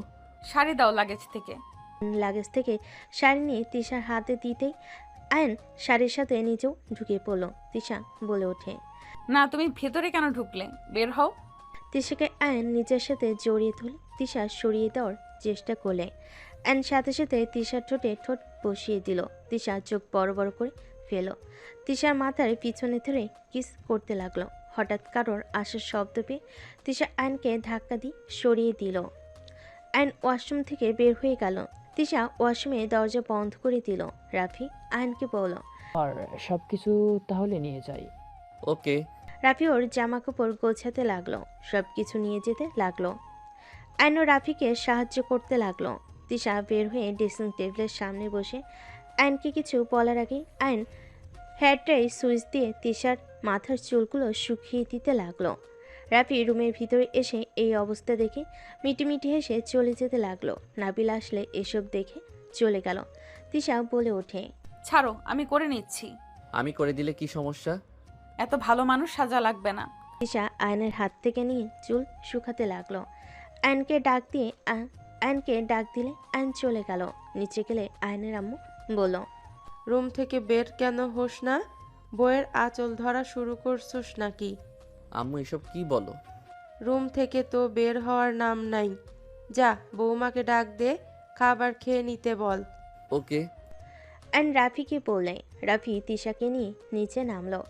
শাড়ি দাও লাগেজ থেকে। লাগেজ থেকে শাড়ি নিয়ে তিশার হাতে দিতেই আয়ন শাড়ির সাথে নিচেও ঢুকে পড়ল। তিশা বলে ওঠে, না তুমি ভেতরে কেন ঢুকলে? বের হও। তিশাকে আয়ন নিজের সাথে জড়িয়ে ধরলে তিশা সরিয়ে দেওয়ার চেষ্টা করলে আয়ন সাথে সাথে তিশার ঠোঁটে ঠোঁট বসিয়ে দিল। তিশা চোখ বড় বড় করে ফেল। তিশার মাথার পিছনে ধরে কিস করতে লাগলো। হঠাৎ কারোর আসার শব্দ পেয়ে তিশা আয়নকে ধাক্কা দিয়ে সরিয়ে দিল। আয়ন ওয়াশরুম থেকে বের হয়ে গেল। তিশা ওয়াশরুমে দরজা বন্ধ করে দিল। রাফি আয়নকে বলল, আর সবকিছু তাহলে নিয়ে যাই। ওকে। রাফি ওর জামা কাপড় গোছাতে লাগলো। সবকিছু নিয়ে যেতে লাগলো। আয়ন রাফিকে সাহায্য করতে লাগলো। তিশা বের হয়ে ড্রেসিং টেবিলের সামনে বসে আয়নকে কিছু বলার আগে আয়ন হেয়ার ড্রাই সুইচ দিয়ে তিশার মাথার চুলগুলো শুকিয়ে দিতে লাগলো। রাফি রুমের ভিতরে এসে এই অবস্থা দেখে মিটিমিটি হেসে চলে যেতে লাগলো। নাবিল আসলে এসব দেখে চলে গেল। তিশা বলে ওঠে, ছাড়ো, আমি করে নিচ্ছি। আমি করে দিলে কি সমস্যা? এত ভালো মানুষ সাজা লাগবে না। তিশা আয়নের হাত থেকে নিয়ে চুল শুকাতে লাগলো। আয়নকে ডাক দিলে আয়ন চলে গেল। নিচে গেলে আয়নের আম্মু বলল, রুম থেকে বের কেন হোস না? বইয়ের আঁচল ধরা শুরু করছস নাকি? আম্মু এসব কি বলো? রুম থেকে তো বের হওয়ার নাম নাই। যা বৌমাকে ডাক দে, খাবার খেয়ে নিতে বল। ওকে। আয়ন রাফিকে বললে। রাফি তিশাকে নিয়ে নিচে নামলো।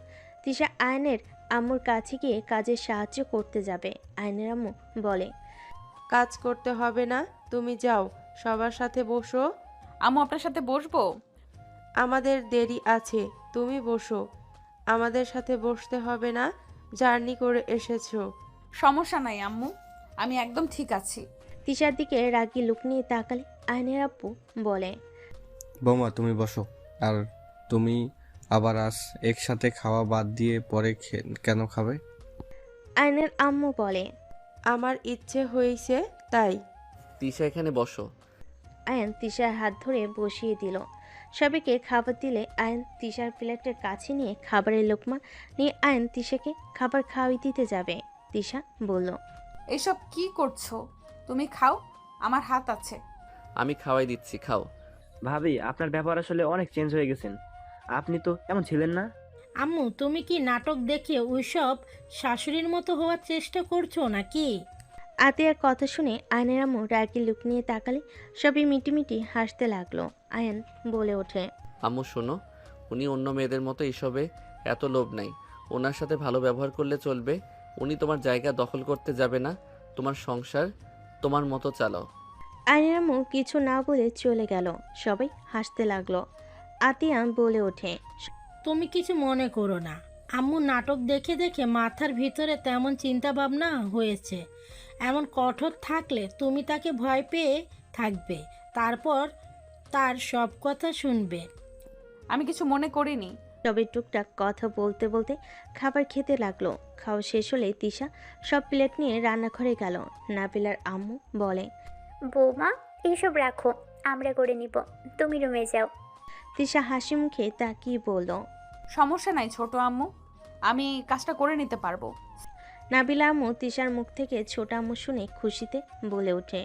তিশা আয়নের আম্মুর কাছে গিয়ে কাজে সাহায্য করতে যাবে। আয়নের আম্মু বলে, কাজ করতে হবে না, তুমি যাও, সবার সাথে বসো। আম্মু আপনার সাথে বসবো? আমাদের দেরি আছে, তুমি বসো। আমাদের সাথে বসতে হবে না, জার্নি করে এসেছো। সমস্যা নাই আম্মু, আমি একদম ঠিক আছি। তিশার দিকে রাগী লুক নিয়ে তাকালে আয়নের আব্বু বলে, বৌমা তুমি বসো। আর তুমি আবার আজ একসাথে খাওয়া বাদ দিয়ে পরে কেন খাবে? আয়নের আম্মু বলে, আমার ইচ্ছে হয়েছে তাই। তিশা এখানে বসো। আয়ন তিশার হাত ধরে বসিয়ে দিল। সবাইকে খাবার দিলে আয়ন তিশার প্লেটের কাছে নিয়ে খাবারের লোকমা নিয়ে আয়ন তিশাকে খাবার খাওয়াই দিতে যাবে। তিশা বলল, এসব কি করছো? তুমি খাও, আমার হাত আছে। আমি খাওয়াই দিচ্ছি, খাও। ভাবি, আপনার ব্যাপার আসলে অনেক চেঞ্জ হয়ে গেছেন। আপনি তো এমন ছিলেন না। আম্মু তুমি কি নাটক দেখে ওইসব শাশুড়ির মতো হওয়ার চেষ্টা করছো নাকি? আতিয়ার কথা শুনে আয়নের আম্মু রাগী লুক নিয়ে তাকালে সবই মিটিমিটি হাসতে লাগলো। আয়ন বলে ওঠে, আম্মু শোনো, উনি অন্য মেয়েদের মতো এসবে এত লোভ নাই। ওনার সাথে ভালো ব্যবহার করলে চলবে। উনি তোমার জায়গা দখল করতে যাবে না। তোমার সংসার তোমার মতো চালাও। আয়নের আম্মু কিছু না বলে চলে গেল। সবাই হাসতে লাগলো। আতিয়া বলে ওঠে, তুমি কিছু মনে করো না, আম্মু নাটক দেখে দেখে মাথার ভিতরে তেমন চিন্তা ভাবনা হয়েছে। এমন কঠোর থাকলে তুমি তাকে ভয় পেয়ে থাকবে, তারপর তার সব কথা শুনবে। আমি কিছু মনে করিনি। সবাই টুকটাক কথা বলতে বলতে খাবার খেতে লাগলো। খাওয়া শেষ হলে তিশা সব প্লেট নিয়ে রান্নাঘরে গেল। নাবিলার আম্মু বলে, বৌমা এইসব রাখো, আমরা করে নিব, তুমি রুমে যাও। তিশা হাসি মুখে তাকিয়ে বলল, সমস্যা নাই ছোট আম্মু, আমি কাজটা করে নিতে পারবো। নাবিলা আম্মু তিশার মুখ থেকে ছোট আম্মু শুনে খুশিতে বলে ওঠে,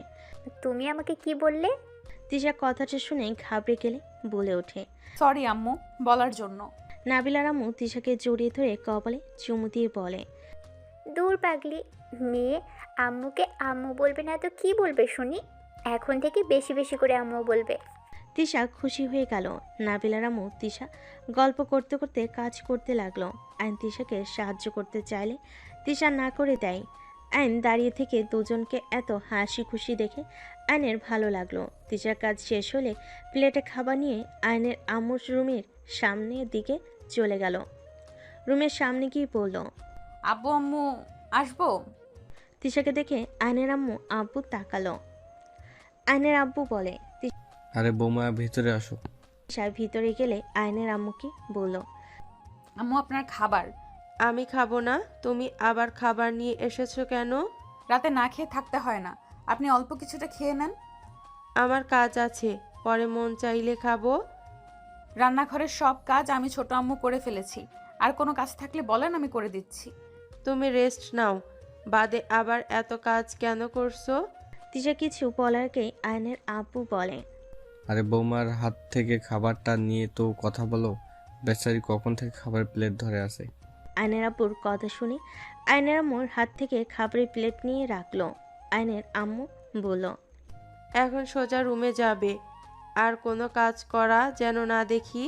তুমি আমাকে কি বললে? তিশা কথাটা শুনে ঘাবড়ে গেলে বলে ওঠে, সরি আম্মু বলার জন্য। নাবিলার আম্মু তিশাকে জড়িয়ে ধরে কপালে চুমু দিয়ে বলে, দূর পাগলি মেয়ে, আম্মুকে আম্মু বলবে না তো কি বলবে শুনি? এখন থেকে বেশি বেশি করে আম্মু বলবে। তিশা খুশি হয়ে গেল। নাবিলার আম্মু তিশা গল্প করতে করতে কাজ করতে লাগলো। আইন তিশাকে সাহায্য করতে চাইলে তিশা না করে দেয়। আইন দাঁড়িয়ে থেকে দুজনকে এত হাসি খুশি দেখে আইনের ভালো লাগলো। তিশার কাজ শেষ হলে প্লেটে খাবার নিয়ে আইনের আম্মুর রুমের সামনের দিকে চলে গেল। রুমের সামনে গিয়ে বলল, আব্বু আম্মু আসবো? তিশাকে দেখে আইনের আম্মু আব্বু তাকালো। আইনের আব্বু বলে, আরে বৌমা ভিতরে আসো। তিশা ভিতরে গেলে আইনের আম্মুকে বলল, আম্মু আপনার খাবার। আমি খাবো না। তুমি আবার খাবার নিয়ে এসেছো কেন? রাতে না খেয়ে থাকতে হয় না, আপনি অল্প কিছুটা খেয়ে নেন। আমার কাজ আছে, পরে মন চাইলে খাবো। রান্নাঘরের সব কাজ আমি ছোট আম্মু করে ফেলেছি, আর কোনো কাজ থাকলে বলেন, আমি করে দিচ্ছি। তুমি রেস্ট নাও, বাদে আবার এত কাজ কেন করছো? তিশা কিছু বলারকে আয়নের আব্বু বলে, আরে বৌমার হাত থেকে খাবারটা নিয়ে তো কথা বলো। বেচারি কখন থেকে খাবার প্লেট ধরে আছে। আয়নের আব্বুর কথা শুনে আয়নের আম্মুর হাত থেকে খাবারের প্লেট নিয়ে রাখলো। আয়নের আম্মু বলল, এখন সোজা রুমে যাবে, আর কোনো কাজ করা যেন না দেখি।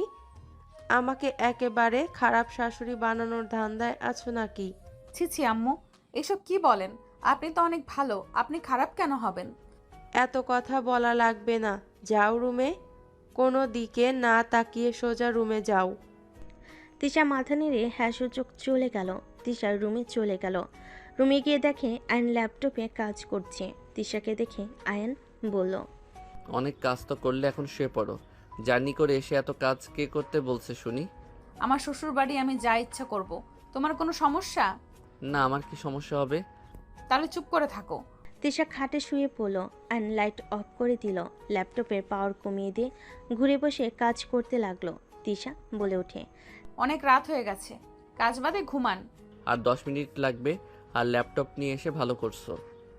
আমাকে একেবারে খারাপ শাশুড়ি বানানোর ধান্দায় আছো নাকি? ছি ছি আম্মু, এসব কি বলেন? আপনি তো অনেক ভালো, আপনি খারাপ কেন হবেন? এত কথা বলা লাগবে না, যাও রুমে। কোনো দিকে না তাকিয়ে সোজা রুমে যাও। তিশা মাথা নেড়ে হ্যাঁ সূচক চলে গেল। তিশা রুমে চলে গেল। রুমে গিয়ে দেখে আয়ন ল্যাপটপে কাজ করছে। তিশাকে দেখে আয়ন বলল, অনেক কাজ তো করলে, এখন শুয়ে পড়ো। জার্নি করে এসে এত কাজ কে করতে বলছে শুনি? আমার শ্বশুর বাড়ি, আমি যা ইচ্ছা করব। তোমার কোনো সমস্যা? না, আমার কি সমস্যা হবে? তাহলে চুপ করে থাকো। তিশা খাটে শুয়ে পড়ল। আয়ন লাইট অফ করে দিল। ল্যাপটপের পাওয়ার কমিয়ে দিয়ে ঘুরে বসে কাজ করতে লাগলো। তিশা বলে ওঠে, অনেক রাত হয়ে গেছে, কাজ বাদে ঘুমান। আর 10 মিনিট লাগবে। আর ল্যাপটপ নিয়ে এসে ভালো করছো।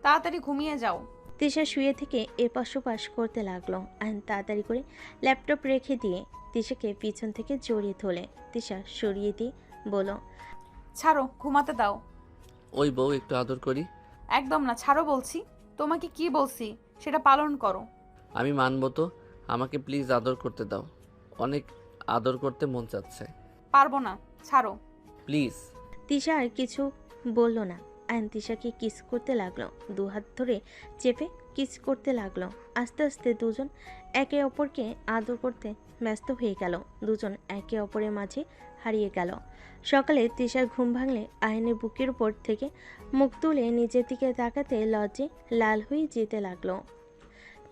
তাড়াতাড়ি ঘুমিয়ে যাও। তিশা শুয়ে থেকে এপাশ ওপাশ করতে লাগলো। আয়ন তাড়াতাড়ি করে ল্যাপটপ রেখে দিয়ে তিশাকে পিছন থেকে জড়িয়ে ধরে তিশা সরিয়ে দিয়ে বলল, ছাড়ো, ঘুমাতে দাও। ওই বউ, একটু আদর করি। একদম না, ছাড়ো বলছি। তোমাকে কি বলছি সেটা পালন করো। আমি মানবো তো, আমাকে প্লিজ আদর করতে দাও। অনেক আদর করতে মন চাচ্ছে। পারবো না, ছাড়ো প্লিজ। তিশা আর কিছু বলল না। আয়ন তিশাকে কিস করতে লাগলো। দু হাত ধরে চেপে কিস করতে লাগলো। আস্তে আস্তে দুজন একে অপরকে আদর করতে ব্যস্ত হয়ে গেল। দুজন একে অপরের মাঝে হারিয়ে গেল। সকালে তিশার ঘুম ভাঙলে আয়নের বুকের উপর থেকে মুখ তুলে নিজের দিকে তাকাতে লজ্জে লাল হয়ে যেতে লাগলো।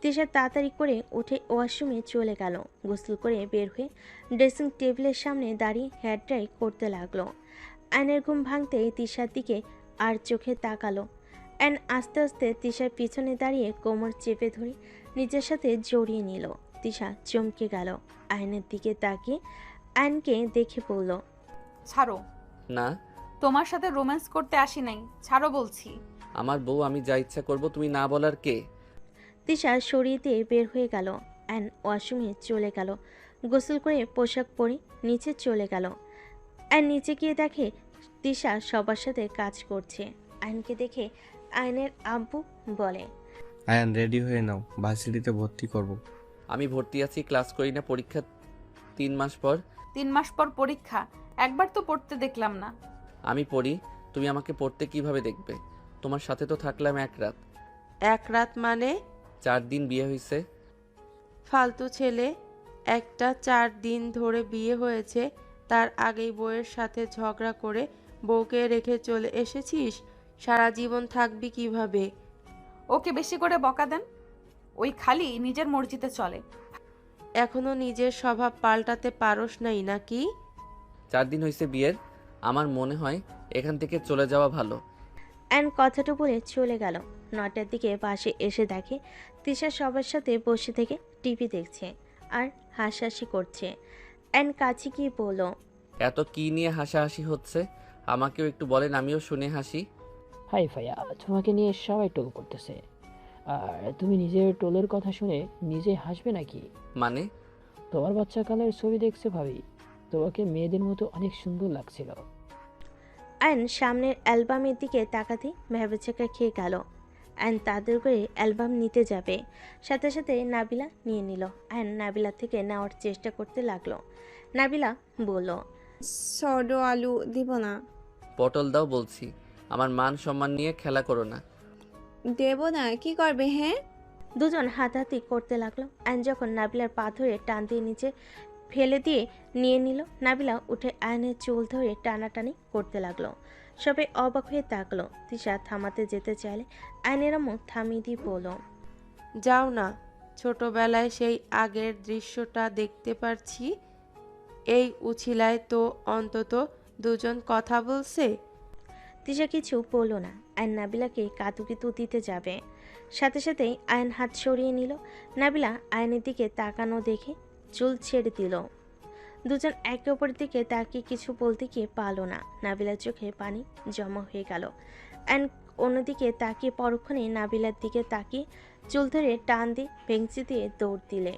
তিশা তাড়াতাড়ি করে উঠে ওয়াশরুমে চলে গেল। গোসল করে বের হয়ে ড্রেসিং টেবিলের সামনে দাঁড়িয়ে হেয়ার ড্রাই করতে লাগলো। আয়নের ঘুম ভাঙতেই তিশার দিকে আর চোখে তাকালো। অ্যান আস্তে আস্তে তিশার পিছনে দাঁড়িয়ে কোমর চেপে ধরে নিজের সাথে জড়িয়ে নিল। তিশা চমকে গেল। আয়নের দিকে তাকিয়ে আয়নকে দেখে বলল, ছাড়ো। না, তোমার সাথে রোম্যান্স করতে আসি নাই, ছাড়ো বলছি। আমার বউ, আমি যা ইচ্ছা করব, তুমি না বলার কে? তিশা সরিয়ে দিয়ে বের হয়ে গেল। অ্যান ওয়াশরুমে চলে গেল। গোসল করে পোশাক পরে নিচে চলে গেল। অ্যান নিচে গিয়ে দেখে তিশা সবার সাথে কাজ করছে। আয়নকে দেখে আয়নের আব্বু বলে, আয়ান রেডি হয়ে নাও, ভার্সিটিতে ভর্তি করব। আমি ভর্তি আছি, ক্লাস করি না, পরীক্ষা 3 মাস পর। 3 মাস পর পরীক্ষা? একবার তো পড়তে দেখলাম না। আমি পড়ি, তুমি আমাকে পড়তে কিভাবে দেখবে? তোমার সাথে তো থাকলাম 1 রাত। 1 রাত মানে? 4 দিন বিয়ে হয়েছে। ফালতু ছেলে একটা। 4 দিন ধরে বিয়ে হয়েছে, তার আগেই বউয়ের সাথে ঝগড়া করে বউকে রেখে চলে এসেছিস। সারা জীবন থাকবি কিভাবে? ওকে বেশি করে বকা দেন, ওই খালি নিজের মর্জিতে চলে। এখনো নিজের স্বভাব পাল্টাতে পারোস নাই নাকি? 4 দিন হয়েছে বিয়ের, আমার মনে হয় এখান থেকে চলে যাওয়া ভালো। অ্যান কথাটা বলে চলে গেল। 9টার দিকে বাসে এসে দেখে তিশা সবার সাথে বসে থেকে টিভি দেখছে আর হাসাহাসি করছে। অ্যান কাছে গিয়ে বলল, এত কি নিয়ে হাসাহাসি হচ্ছে? আমাকেও একটু বলেন, আমিও শুনে হাসি। হাই ফাইয়া, তোমাকে নিয়ে সবাই টোল করতেছে, আর তুমি নিজের টোলের কথা শুনে নিজে হাসবে নাকি? মানে? তোমার বাচ্চাকালের ছবি দেখছে ভাবি, তোমাকে মেয়েদের মতো অনেক সুন্দর লাগছিল। অ্যান সামনের অ্যালবামের দিকে তাকাতে ভেবেচাকা খেয়ে গেল। অ্যান তাদের করে অ্যালবাম নিতে যাবে, সাথে সাথে নাবিলা নিয়ে নিল। অ্যান নাবিলা থেকে নেওয়ার চেষ্টা করতে লাগলো। নাবিলা বলল, সরো আলু দিব না। পটল দাও বলছি, আমার মান সম্মান নিয়ে খেলা করো না। দেব না, কি করবে? হ্যাঁ, দুজন হাতাহাতি করতে লাগলো। অ্যান যখন নাবিলার পা ধরে টান দিয়ে নিচে ফেলে দিয়ে নিয়ে নিল, নাবিলা উঠে আয়নের চুল ধরে টানাটানি করতে লাগলো। সবাই অবাক হয়ে তাকলো। তিশা থামাতে যেতে চাইলে আয়নের আম্মু থামিয়ে দিয়ে বলল, যাও না, ছোটবেলায় সেই আগের দৃশ্যটা দেখতে পারছি। এই উছিলায় তো অন্তত দুজন কথা বলছে। তিশা কিছু বলল না। আয়ন নাবিলাকে কাতুকিতু দিতে যাবে, সাথে সাথেই আয়ন হাত সরিয়ে নিল। নাবিলা আয়নের দিকে তাকানো দেখে চুল ছেড়ে দিল। দুজন একে অপরের দিকে তাকিয়ে কিছু বলতে গিয়ে পারল না। নাবিলার চোখে পানি জমা হয়ে গেল। আয়ন অন্যদিকে তাকিয়ে পরক্ষণে নাবিলার দিকে তাকিয়ে চুল ধরে টান দিয়ে ভেঙচি দিয়ে দৌড় দিলে।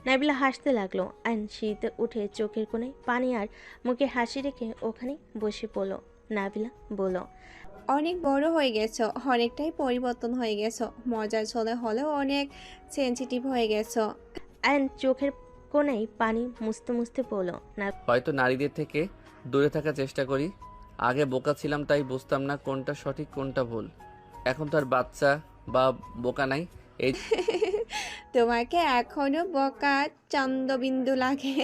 নাবিলা হাসতে লাগলো। আয়ন সিঁড়িতে উঠে চোখের কোণে পানি আর মুখে হাসি রেখে ওখানে বসে পড়ল। নাবিলা বলল, অনেক বড় হয়ে গেছো, অনেকটাই পরিবর্তন হয়ে গেছো, মজার ছলে হলেও অনেক সেনসিটিভ হয়ে গেছো। আয়ন চোখের কোণেই পানি মুছতে মুছতে বলল, হয়তো নারীদের থেকে দূরে থাকার চেষ্টা করি। আগে বোকা ছিলাম, তাই বুঝতাম না কোনটা সঠিক কোনটা ভুল। এখন তো আর বাচ্চা বা বোকা নাই। এই তোমাকে এখনো বোকা চন্দ্রবিন্দু লাগে।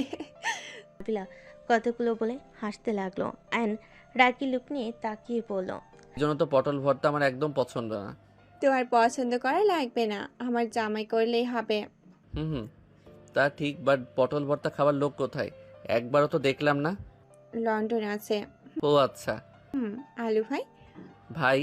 নাবিলা কতগুলো বলে হাসতে লাগলো। আয়ন রাগি লুক নিয়ে তাকিয়ে বলল, জন্য তো পটল ভর্তা আমার একদম পছন্দ না। তোমার পছন্দ করা লাগবে না, আমার জামাই করলেই হবে। হুম, তা ঠিক, বাট পটল ভর্তা খাবার লোক কোথায়? একবারও তো দেখলাম না। লন্ডন আছে। ও আচ্ছা। আলু ভাই? ভাই?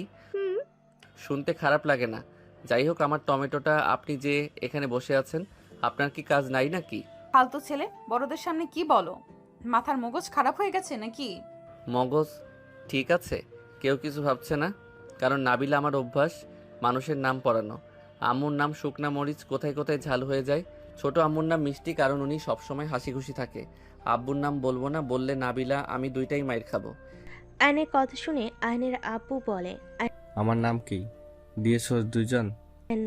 শুনতে খারাপ লাগে না। যাই হোক, আমার টমেটোটা, আপনি যে এখানে বসে আছেন, আপনার কি কাজ নাই নাকি? ফালতু ছেলে, বড়দের সামনে কি বলো? মাথার মগজ খারাপ হয়ে গেছে নাকি? মগজ ঠিক আছে, কেউ কিছু ভাবছে না, কারণ নাবিলা আমার অভ্যাস মানুষের নাম পড়ানো। আম্মুর নাম শুকনা মরিচ, কোথায় কোথায় ঝাল হয়ে যায়। ছোট আম্মুর নাম মিষ্টি, কারণ উনি সবসময় হাসি খুশি থাকে। আব্বুর নাম বলবো না, বললে নাবিলা আমি দুইটাই মাইর খাবো। আয়নের কথা শুনে আয়নের আব্বু বলে, আমার নাম কি দিয়েছো দুজন?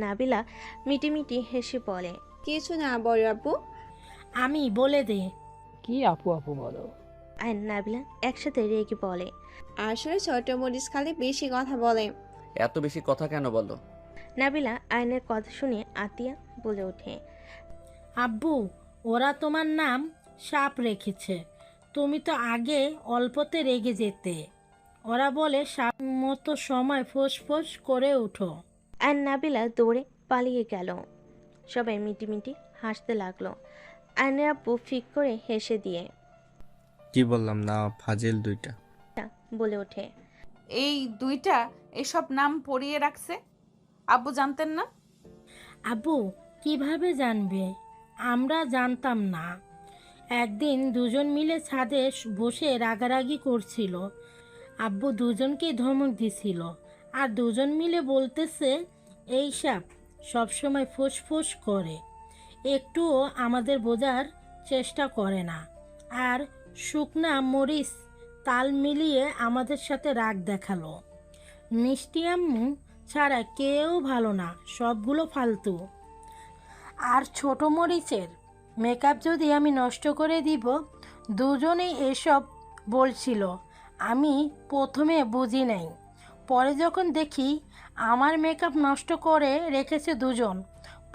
নাবিলা মিটিমিটি হেসে বলে, কিছু না বড় আব্বু। আমি বলে দে। কি আপু আপু বলো? আয়ন নাবিলা একসাথে রেগে বলে, আসলে ছোট মরিচ খালি বেশি কথা বলে। এত বেশি কথা কেন বলো? নাবিলা আয়নের কথা শুনে আতিয়া বলে ওঠে, আব্বু, ওরা তোমার নাম সাপ রেখেছে। তুমি তো আগে অল্পতে রেগে যেতে। ওরা বলে সাপ মতো সময় ফোঁস করে উঠো। আর নাবিলা দৌড়ে পালিয়ে গেল। সবাই মিটিমিটি হাসতে লাগলো। আয়নের আব্বু ফিক করে হেসে দিয়ে কি বললাম না, ফাজিল দুইটা। বলে ওঠে, এই দুইটা এসব নাম পড়িয়ে রাখছে, আব্বু জানতেন না? আব্বু কিভাবে জানবে? আমরা জানতাম না। একদিন দুজন মিলে ছাদে বসে রাগারাগি করছিল। আব্বু দুজনকেই ধমক দিছিল, আর দুজন মিলে বলতেছে এই সাপ সবসময় ফোঁস করে, একটুও আমাদের বোঝার চেষ্টা করে না, আর শুকনা মরিচ তাল মিলিয়ে আমাদের সাথে রাগ দেখালো। মিষ্টি আম্মু ছাড়া কেউ ভালো না, সবগুলো ফালতু। আর ছোট মরিচের মেকআপ যদি আমি নষ্ট করে দিব, দুজনেই এসব বলছিল। আমি প্রথমে বুঝি নাই, পরে যখন দেখি আমার মেকআপ নষ্ট করে রেখেছে দুজন,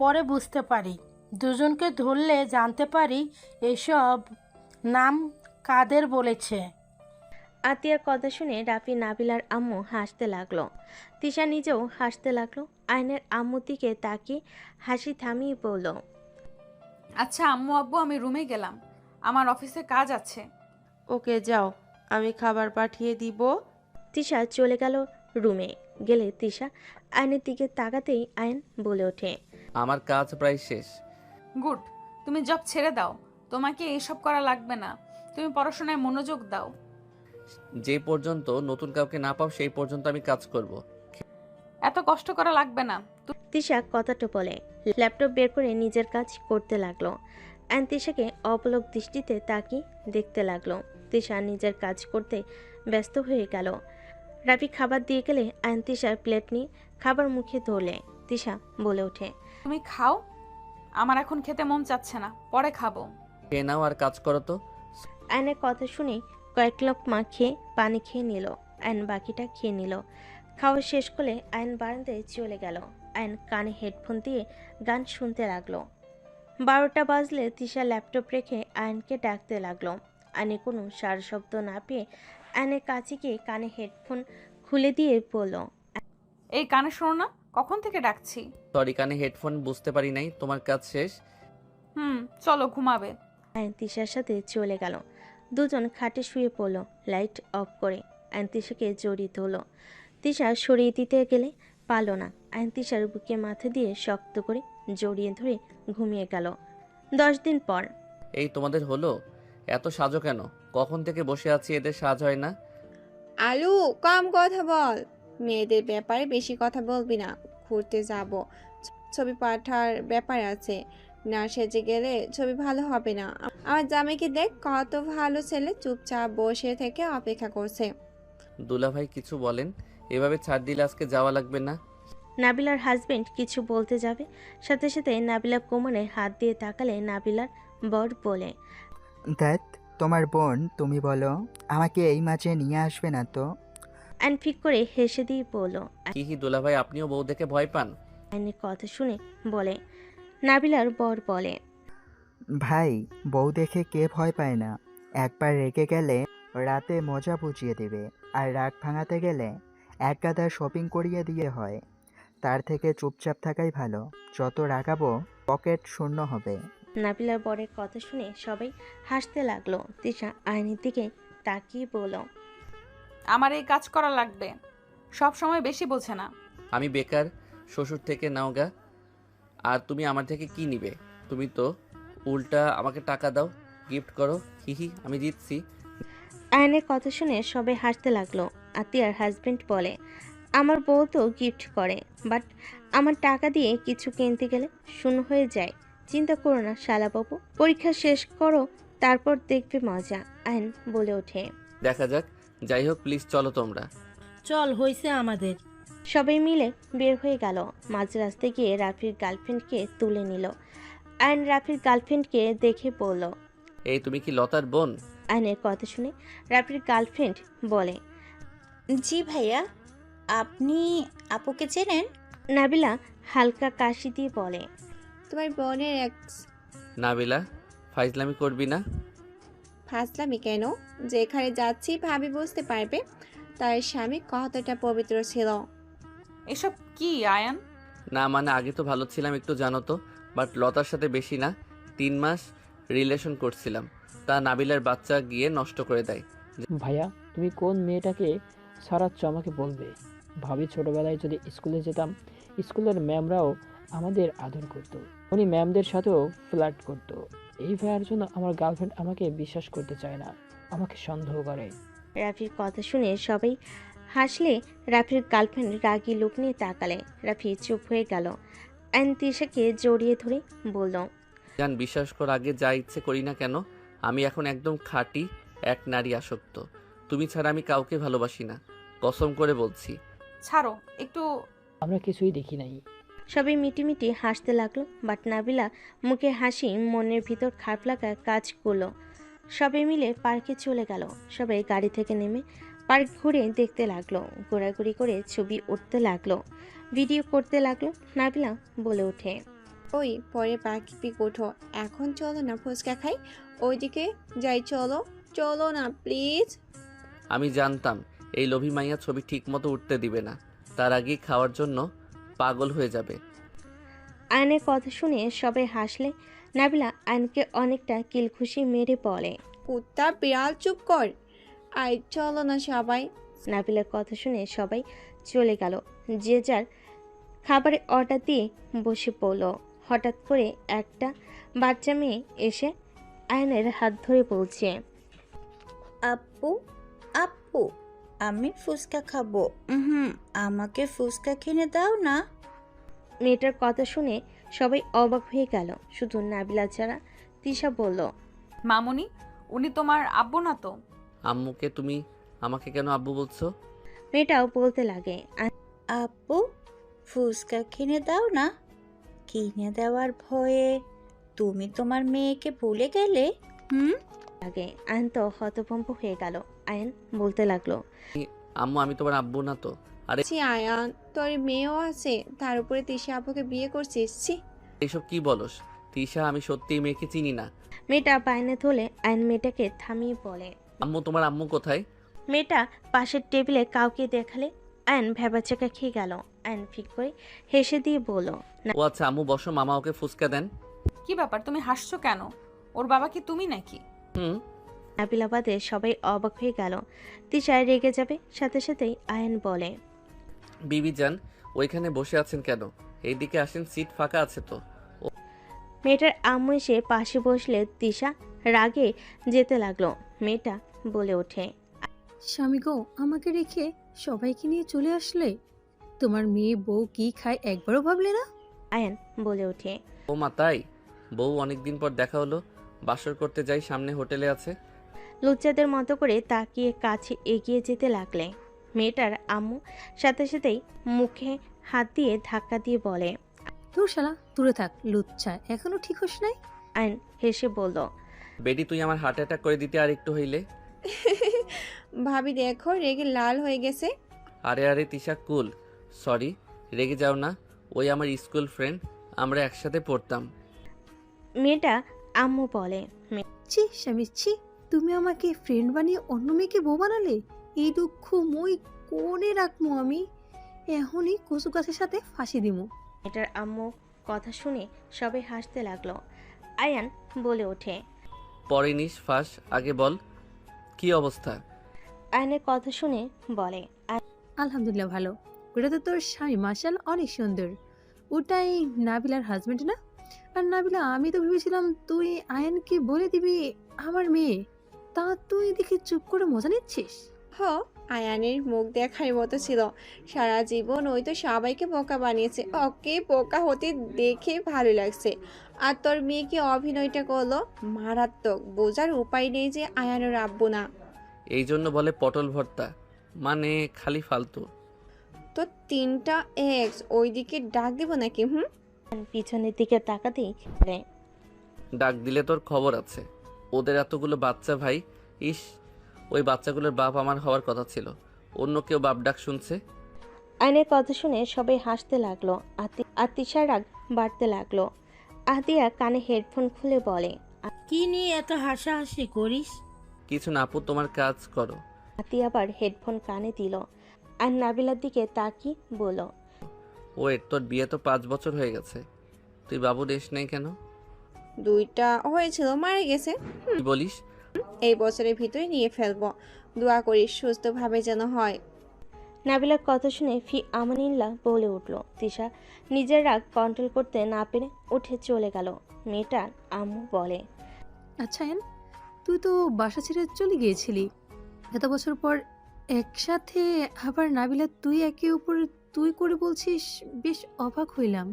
পরে বুঝতে পারি। দুজনকে ধরলে জানতে পারি এসব নাম কাদের বলেছে। আতিয়ার কথা শুনে রাফি নাবিলার আম্মু হাসতে লাগলো। তিশা নিজেও হাসতে লাগলো। আয়নের আম্মুর দিকে তাকিয়ে হাসি থামিয়ে বলল, আচ্ছা আম্মু আব্বু, আমি রুমে গেলাম, আমার অফিসে কাজ আছে। ওকে যাও, আমি খাবার পাঠিয়ে দিব। তিশা চলে গেল রুমে। গেলে তিশা আয়নের দিকে তাকাতেই আয়ন বলে ওঠে, আমার কাজ প্রায় শেষ। গুড, তুমি জব ছেড়ে দাও, তোমাকে এইসব করা লাগবে না, তুমি পড়াশোনায় মনোযোগ দাও। যে পর্যন্ত নতুন কাউকে না পাও সেই পর্যন্ত আমি কাজ করব। এত কষ্ট করা লাগবে না। তিশা কথাটা বলে ল্যাপটপ বের করে নিজের কাজ করতে লাগলো। আয়ন তিশাকে অপলক দৃষ্টিতে তাকিয়ে দেখতে লাগলো। তিশা নিজের কাজ করতে ব্যস্ত হয়ে গেল। রাফি খাবার দিয়ে গেলে আয়ন তিশার প্লেট নিয়ে খাবার মুখে ধরলে। তিশা বলে ওঠে, তুমি খাও, আমার এখন খেতে মন চাচ্ছে না, পরে খাবো। খেয়ে নাও আর কাজ করো তো। আয়নের কথা শুনে কয়েক লোকমা খেয়ে পানি খেয়ে নিল। আয়ন বাকিটা খেয়ে নিল। খাওয়া শেষ করে আয়ন বারান্দায় চলে গেল। আয়ন কানে হেডফোন দিয়ে গান শুনতে লাগলো। 12টা বাজলে তিশা ল্যাপটপ রেখে আয়নকে ডাকতে লাগলো। আয়নে কোনো সারা শব্দ না পেয়ে আয়নের কাছে গিয়ে কানে হেডফোন খুলে দিয়ে বলল, এই কানে শোনো না, কখন থেকে ডাকছি। সরি, কানে হেডফোন বুঝতে পারি নাই। তোমার কাজ শেষ? চলো ঘুমাবে। আয়ন তিশার সাথে চলে গেল। দুজন খাটে শুয়ে পড়ল লাইট অফ করে। আয়ন তিশাকে জড়িয়ে ধরল। তিশা সরিয়ে দিতে গেলে পারল না। আয়ন তিশার বুকে মাথা দিয়ে শক্ত করে জড়িয়ে ধরে ঘুমিয়ে গেল। 10 দিন পর। এই তোমাদের হলো? এত সাজো কেন? কখন থেকে বসে আছি, এদের সাজ হয় না? আলু কম কথা বল, মেয়েদের ব্যাপারে বেশি কথা বলবি না। ঘুরতে যাব, ছবি পাঠার ব্যাপার আছে, না সেজে গেলে ছবি ভালো হবে না। আমার জামাইকে দেখ, কত ভালো ছেলে, চুপচাপ বসে থেকে অপেক্ষা করছে। দুলাভাই কিছু বলেন, এভাবে ছাড় দিলে আজকে যাওয়া লাগবে না? নাবিলার হাজবেন্ড কিছু বলতে যাবে, সাথে সাথে নাবিলা কোমরে হাত দিয়ে তাকালে নাবিলার বর বলে, ধ্যাত, তোমার বোন, তুমি বলো আমাকে এই মাঝে নিয়ে আসবে না তো? আইন ফিক করে হেসে দিয়ে বলল, কি দুলাভাই, আপনিও বউ দেখে ভয় পান? আইনের কথা শুনে বলে। নাবিলার বর বলে, ভাই, বউ দেখে কে ভয় পায় না? একবার রেগে গেলে রাতে মজা বুঝিয়ে দেবে, আর রাগ ভাঙাতে গেলে এক গাদা শপিং করিয়ে দিয়ে হয়। তার থেকে চুপচাপ থাকাই ভালো, যত রাগাবো পকেট শূন্য হবে। নাবিলার বরের কথা শুনে সবাই হাসতে লাগলো। তিশা আইনের দিকে তাকিয়ে বলল, আমার এই কাজ করা লাগবে, সব সময় বেশি বোঝে না। আমি বেকার, শ্বশুর থেকে নাওগা, আর তুমি আমার থেকে কি নিবে? তুমি তো উল্টা আমাকে টাকা দাও, গিফট করো, হিহি, আমি জিতছি। আয়নের কথা শুনে সবাই হাসতে লাগলো। আতিয়ার হাজবেন্ড বলে, আমার বউ তো গিফট করে, বাট আমার টাকা দিয়ে কিছু কিনতে গেলে শূন্য হয়ে যায়। চিন্তা করো না শালাবাবু, পরীক্ষা শেষ করো, তারপর দেখবে মজা। আয়ন বলে ওঠে, দেখা যাক। যাই হোক, প্লিজ চলো তোমরা। চল, হইছে আমাদের। সবাই মিলে বের হয়ে গেল। মাঝ রাস্তায় গিয়ে রাফির গার্লফ্রেন্ডকে তুলে নিল। আয়ন রাফির গার্লফ্রেন্ডকে দেখে বলল, এই তুমি কি লতার বোন? আয়নের কথা শুনে রাফির গার্লফ্রেন্ড বলে, জি ভাইয়া, আপনি আপুকে চেনেন? নাবিলা হালকা কাশি দিয়ে বলে, তোমার বোনের এক্স। নাবিলা, ফাইজলামি করবি না। ফাজলামি কেন? যেখানে যাচ্ছি ভাবি বুঝতে পারবে তার স্বামী কতটা পবিত্র ছিল। এসব কি আয়ান? না মানে আগে তো ভালো ছিলাম একটু জানো তো, বাট লতার সাথে বেশি না, 3 মাস রিলেশন করছিলাম, তা নাবিলার বাচ্চা গিয়ে নষ্ট করে দেয়। ভাইয়া তুমি কোন মেয়েটাকে সারাচ্ছ আমাকে বলবে? ভাবি ছোটবেলায় যদি স্কুলে যেতাম, স্কুলের ম্যামরাও আমাদের আদর করতো, উনি ম্যামদের সাথেও ফ্লার্ট করতো। এই ভাইয়ার জন্য আমার গার্লফ্রেন্ড আমাকে বিশ্বাস করতে চায় না, আমাকে সন্দেহ করে। রাফির কথা শুনে সবাই হাসলে রাফির গার্লফ্রেন্ড রাগী লোক নিয়ে তাকালে। রাফি চুপ হয়ে গেল। আয়ন তিশাকে জড়িয়ে ধরে বলল, জান বিশ্বাস কর, আগে যা ইচ্ছে করি না কেন আমি এখন একদম খাঁটি এক নারী আসক্ত। তুমি ছাড়া আমি কাউকে ভালোবাসি না, কসম করে বলছি। ছাড়ো একটু। আমরা কিছুই দেখি নাই। সবাই মিটিমিটি হাসতে লাগলো, বাট নাবিলা মুখে হাসি মনের ভিতর খারাপ লাগা কাজ করলো। সবাই মিলে পার্কে চলে গেল। সবাই গাড়ি থেকে নেমে পার্ক ঘুরে দেখতে লাগলো, ঘোরাঘুরি করে ছবি উঠতে লাগলো, ভিডিও করতে লাগলো। নাবিলা বলে ওঠে, ওই পরে পার্কে পিক ওঠো, এখন চলো না ফুচকা খাই, ওইদিকে যাই, চলো চলো না প্লিজ। আমি জানতাম এই লোভী মাইয়া ছবি ঠিক মতো উঠতে দিবে না, তার আগেই খাওয়ার জন্য পাগল হয়ে যাবে। আয়নের কথা শুনে সবাই হাসলে নাবিলা আয়নকে অনেকটা কিলখুশি মেরে বলে, কুত্তা বিড়াল চুপ কর, আই চলো না সবাই। নাবিলার কথা শুনে সবাই চলে গেল, যে যার খাবারের অর্ডার দিয়ে বসে পড়ল। হঠাৎ করে একটা বাচ্চা মেয়ে এসে আয়নের হাত ধরে বলছে, আপু আপু আমি ফুচকা খাবো, আমাকে ফুচকা কিনে দাও না। মেয়েটার কথা শুনে সবাই অবাক হয়ে গেল, শুধু নাবিলা ছাড়া। তিশা বলল, মামুনি, উনি তোমার আব্বু না তো? আম্মুকে তুমি আমাকে কেন আব্বু বলছো? মেয়েটাও বলতে লাগে, আপু ফুচকা কিনে দাও না। কিনে দেওয়ার ভয়ে তুমি তোমার মেয়েকে ভুলে গেলে? লাগে। আয়ন তো হতভম্ব হয়ে গেল। আয়ন বলতে লাগলো, আম্মু আমি তোমার আব্বু না তো। আরে আয়ান, তোর মেয়েও আছে, তার উপরে তিশা আপুকে বিয়ে করছিস। ছি, এইসব কি বলস তিশা, আমি সত্যিই মেয়েকে চিনি না। মেয়েটা বাইনে তোলে। আয়ন মেয়েটাকে থামিয়ে বলে, আম্মু তোমার আম্মু কোথায়? মেয়েটা পাশের টেবিলে কাউকে দেখালে আয়ন ভেবাচাকা খেয়ে গেল। আয়ন ফিক করে হেসে দিয়ে বলল, ও আচ্ছা আম্মু বসো, মামা ওকে ফুচকা দেন। কি ব্যাপার, তুমি হাসছো কেন? ওর বাবা কি তুমি নাকি? নাবিলা বাদে সবাই অবাক হয়ে গেল। তিশা রেগে যাবে সাথে সাথেই আয়ন বলে, বিবি যান ওইখানে বসে আছেন কেন? এইদিকে আসেন, সিট ফাঁকা আছে তো। মেয়েটার আম্মু এসে পাশে বসলে তিশা রাগে যেতে লাগলো। মেয়েটা বলে ওঠে, স্বামী গো, আমাকে রেখে সবাইকে নিয়ে চলে আসলে? তোমার মেয়ে বউ কি খায় একবারও ভাবলে না? আয়ন বলে ওঠে, ও মা তাই? বউ অনেকদিন পর দেখা হলো, বাসর করতে যাই, সামনে হোটেলে আছে। লুচ্চাদের মতো করে তাকিয়ে কাছে এগিয়ে যেতে লাগলে। মেয়েটার আম্মু সাথে সাথেই মুখে হাত দিয়ে ধাক্কা দিয়ে বলে, তোর শালা দূরে থাক লুচ্চা, এখনো ঠিক হোস নাই? আয়ন হেসে বলল, বেটি তুই আমার হার্ট অ্যাটাক করে দিতে আর একটু হইলে। ভাবি দেখো রেগে লাল হয়ে গেছে। আরে আরে তিশা কুল, সরি, রেগে যাও না, ওই আমার স্কুল ফ্রেন্ড, আমরা একসাথে পড়তাম। মেয়েটা আম্মু বলে, ছি স্বামী ছি, তুমি আমাকে ফ্রেন্ড বানিয়ে অন্য মেয়েকে বউ বানালে? এই দুঃখ মই কোনে রাখবো আমি? এখনই কচু গাছের সাথে ফাঁসি দিমু। মেয়েটার আম্মু কথা শুনে সবাই হাসতে লাগলো। আয়ান বলে ওঠে, পরে নিস ফাঁস, আগে বল কি অবস্থা? আয়নের কথা শুনে বলে, আলহামদুলিল্লাহ ভালো। ওটা তো তোর স্বামী, মাশাল অনেক সুন্দর। ওটাই নাবিলার হাজবেন্ড না? আর নাবিলা, আমি তো ভেবেছিলাম তুই আয়ানকে বলে দিবি আমার মেয়ে, তা তুই দেখে চুপ করে মজা নিচ্ছিস। আয়ানের মুখ দেখার মতো ছিল, সারা জীবন ওই তো সবাইকে বোকা বানিয়েছে, ওকে বোকা হতে দেখে ভালো লাগছে। আর তোর মেয়ে কি অভিনয়টা করলো, মারাত্মক। বোঝার উপায় নেই যে আয়ানের আব্বু না। এই জন্য বলে পটল ভর্তা, মানে খালি ফালতু। তো 3টা এক্স ওইদিকে ডাক দিব নাকি? পিছনের দিকে তাকাতেই ডাক দিলে তোর খবর আছে। ওদের এতগুলো বাচ্চা ভাই, ইস, ওই বাচ্চাগুলোর বাপ আমার হওয়ার কথা ছিল, অন্য কেউ বাপ ডাক শুনছে। আয়নের কথা শুনে সবাই হাসতে লাগলো। আর তিশার রাগ বাড়তে লাগলো। আদিয়া কানে হেডফোন খুলে বলে, কি নিয়ে এত হাসাহাসি করিস? কিছু না আপু, তোমার কাজ করো। হাতি আবার হেডফোন কানে দিল আর নাবিলার দিকে তাকিয়ে বলল, ওয়েট, তোর বিয়ে তো 5 বছর হয়ে গেছে, তুই বাবু রেস নেই কেন? 2টা হয়েছিল, মারা গেছে। কি বলিস? এই বছরের ভিতরে নিয়ে ফেলবো। দোয়া করিস সুস্থভাবে যেন হয়। নাবিলার কথা শুনে ফি আমানিল্লাহ বলে উঠল। তিশা নিজের রাগ কন্ট্রোল করতে না পেরে উঠে চলে গেল। মেয়েটার আম্মু বলে, আচ্ছা আয়ান, তুই তো বাসা ছেড়ে চলে গিয়েছিলি, এত বছর পর একসাথে আবার নাবিলা তুই একে উপরে তুই করে বলছিস, বেশ অবাক হইলাম।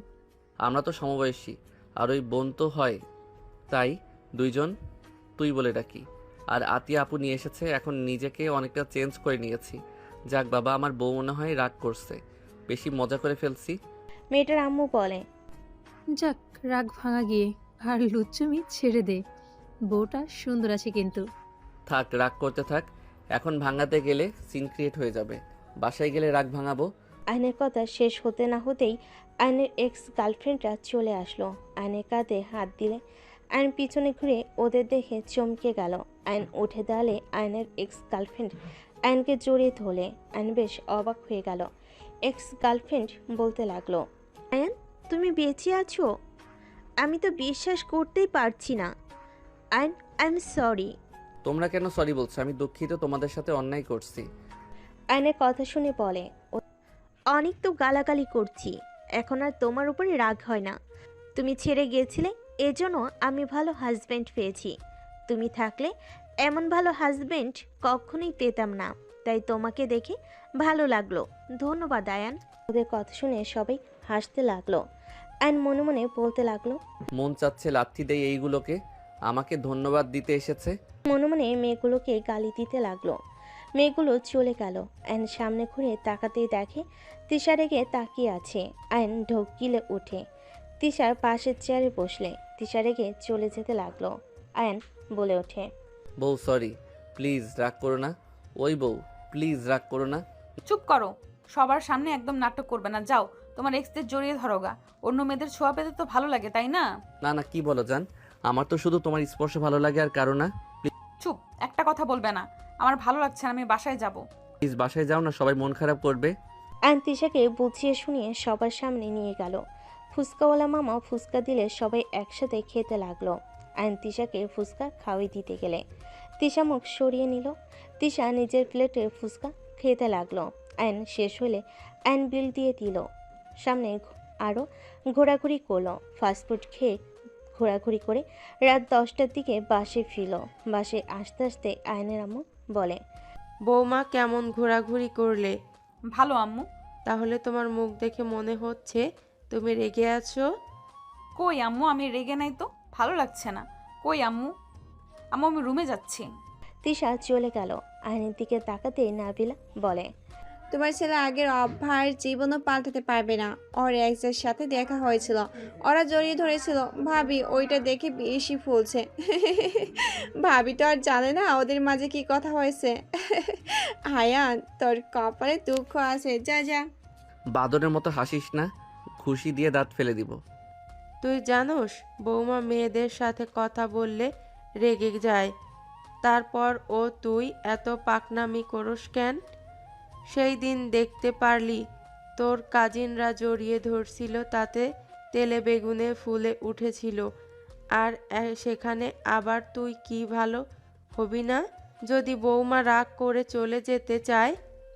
আমরা তো সমবয়সী, আর ওই বোন তো হয়, তাই দুইজন তুই বলে ডাকি। আর আতিয়া আপু নিয়ে এসেছে, এখন নিজেকে অনেকটা চেঞ্জ করে নিয়েছি। যাক বাবা, আমার বউ মনে হয় রাগ করছে, বেশি মজা করে ফেলছি। মেয়েটার আম্মু বলে, যাক, রাগ ভাঙা গিয়ে, আর লুচ্চুমি ছেড়ে দে, বউটা সুন্দর আছে কিন্তু। থাক, রাগ করতে থাক, এখন ভাঙাতে গেলে সিন ক্রিয়েট হয়ে যাবে। বাসায় গেলে রাগ ভাঙাবো। আইনের কথা শেষ হতে না হতেই আইনের এক্স গার্লফ্রেন্ডরা চলে আসলো। আইনের কাঁধে হাত দিলে আইন পিছনে ঘুরে ওদের দেখে চমকে গেল। আইন উঠে দাঁড়ালে আইনের এক্স গার্লফ্রেন্ড আইনকে জড়িয়ে ধরলে। আইন বেশ অবাক হয়ে গেল। এক্স গার্লফ্রেন্ড বলতে লাগলো, আয়ান তুমি বেঁচে আছো? আমি তো বিশ্বাস করতেই পারছি না। I am sorry. তোমরা কেন সরি বলছো? আমি দুঃখিত, তোমাদের সাথে অন্যায় করছি। আইনের কথা শুনে বলে, অনেক তো গালাগালি করছি, এখন আর তোমার উপরে রাগ হয় না। তুমি ছেড়ে গিয়েছিলে, এজন্য আমি ভালো হাজব্যান্ড পেয়েছি। তুমি থাকলে এমন ভালো হাজব্যান্ড কখনোই পেতাম না, তাই তোমাকে দেখে ভালো লাগলো। ধন্যবাদ আয়ান। ওদের কথা শুনে সবাই হাসতে লাগলো। আয়ান মনে মনে বলতে লাগলো, মন চাচ্ছে লাথি দেই এইগুলোকে, আমাকে ধন্যবাদ দিতে এসেছে। মনে মনে মেয়েগুলোকে গালি দিতে লাগলো। মেয়েগুলো চলে গেল। আয়ন সামনে ঘুরে তাকাতেই দেখে তিশা রেগে তাকিয়ে আছে। আয়ন ঢোক গিলে উঠে তিশার পাশের চেয়ারে বসলে। তিশা রেগে চলে যেতে লাগলো। আয়ন বলে ওঠে, বউ সরি, প্লিজ রাগ করো না। ওই বউ, প্লিজ রাগ করো না। চুপ করো, সবার সামনে একদম নাটক করবে না। যাও, তোমার এক্সদের জড়িয়ে ধরোগা। অন্য মেয়েদের ছোঁয়া পেতে তো ভালো লাগে, তাই না? না না, কি বলো জান, আমার তো শুধু তোমার স্পর্শ ভালো লাগে আর কারো না। চুপ, একটা কথা বলবে না। আমার ভালো লাগছে না, আমি বাসায় যাব। প্লিজ বাসায় যাও না, সবাই মন খারাপ করবে। আয়ন তিশাকে বুঝিয়ে শুনিয়ে সবার সামনে নিয়ে গেল। ফুচকাওয়ালা মামা ফুচকা দিলে সবাই একসাথে খেতে লাগলো। আয়ন তিশাকে ফুচকা খাওয়াই দিতে গেলে তিশা মুখ সরিয়ে নিল। তিশা নিজের প্লেটে ফুচকা খেতে লাগলো। আয়ন শেষ হলে আয়ন বিল দিয়ে দিল। সামনে আরও ঘোরাঘুরি করলো। ফাস্টফুড খেয়ে ঘোরাঘুরি করে রাত 10টার দিকে বাসে ফিরল। বাসে আসতে আসতে আয়নের আম্মু বলে, বৌমা কেমন ঘোরাঘুরি করলে? ভালো আম্মু। তাহলে তোমার মুখ দেখে মনে হচ্ছে তুমি রেগে আছো। কই আম্মু, আমি রেগে নাই তো, ভালো লাগছে না। কই আম্মু? আম্মু আমি রুমে যাচ্ছি। তিশা চলে গেল। আয়নের দিকে তাকাতে নাবিলা বলে, তোমার ছেলে আগের অভ্যাস জীবনও পাল্টাতে পারবে না। ওর এক্সের সাথে দেখা হয়েছিল, ওরা জড়িয়ে ধরেছিল। ভাবি ওইটা দেখে বেশি ফুলছে। ভাবি তো আর জানে না ওদের মাঝে কি কথা হয়েছে। আয়ান তোর কপালে দুঃখ আছে, যা যা। বাদরের মতো হাসিস না, খুশি দিয়ে দাঁত ফেলে দিব। তুই জানোস বৌমা মেয়েদের সাথে কথা বললে রেগে যায়, তারপর ও তুই এত পাকনামি করস কেন? সেই দিন দেখতে পারলি তোর কাজিনরা জড়িয়ে ধরছিল, তাতে তেলে বেগুনে ফুলে উঠেছিল, আর সেখানে আবার তুই কি ভালো হবি না? যদি বৌমা রাগ করে চলে যেতে চায়,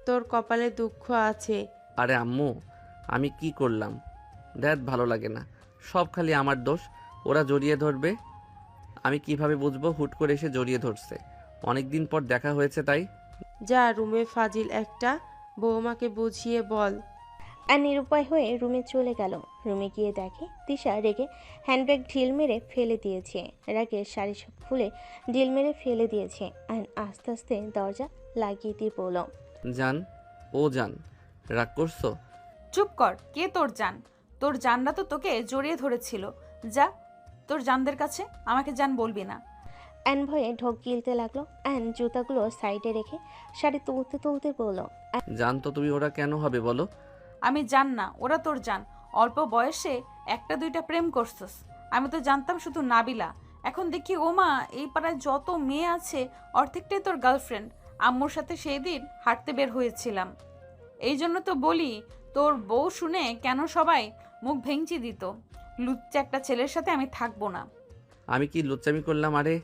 তোর কপালে দুঃখ আছে। আরে আম্মু, আমি কি করলাম? দেখ ভালো লাগে না, সব খালি আমার দোষ। ওরা জড়িয়ে ধরবে, আমি কিভাবে বুঝবো? হুট করে এসে জড়িয়ে ধরছে, অনেকদিন পর দেখা হয়েছে তাই। যা রুমে, ফাজিল একটা, বৌমাকে বুঝিয়ে বল। আর নিরুপায় হয়ে রুমে চলে গেল। রুমে গিয়ে দেখে তিশা রেগে হ্যান্ডব্যাগ ঢিল মেরে ফেলে দিয়েছে। রাগে শাড়ি সব খুলে ঢিল মেরে ফেলে দিয়েছে। আর আস্তে আস্তে দরজা লাগিয়ে দিয়ে বলল, জান, ও জান, রাগ করছো? চুপ কর, কে তোর জান? তোর জানরা তো তোকে জড়িয়ে ধরেছিল। যা তোর জানদের কাছে, আমাকে জান বলবি না। অ্যান ভয়ে ঢোক গিলতে লাগলো। অ্যান জুতাগুলো সাইডে রেখে শাড়ি তুলতে তুলতে বলল, জান তো তুমি, ওরা কেন হবে বলো? আমি জান না, ওরা তোর জান। অল্প বয়সে একটা দুইটা প্রেম করছস। আমি তো জানতাম শুধু নাবিলা, এখন দেখি ও মা, এই পাড়ায় যত মেয়ে আছে অর্ধেকটাই তোর গার্লফ্রেন্ড। আম্মুর সাথে সেই দিন হাঁটতে বের হয়েছিলাম, এই জন্য তো বলি তোর বউ শুনে কেন সবাই মুখ ভেঙচি দিত। লুচ্চা একটা ছেলের সাথে আমি থাকবো না। আমি কি লুচ্চামি করলাম? আরে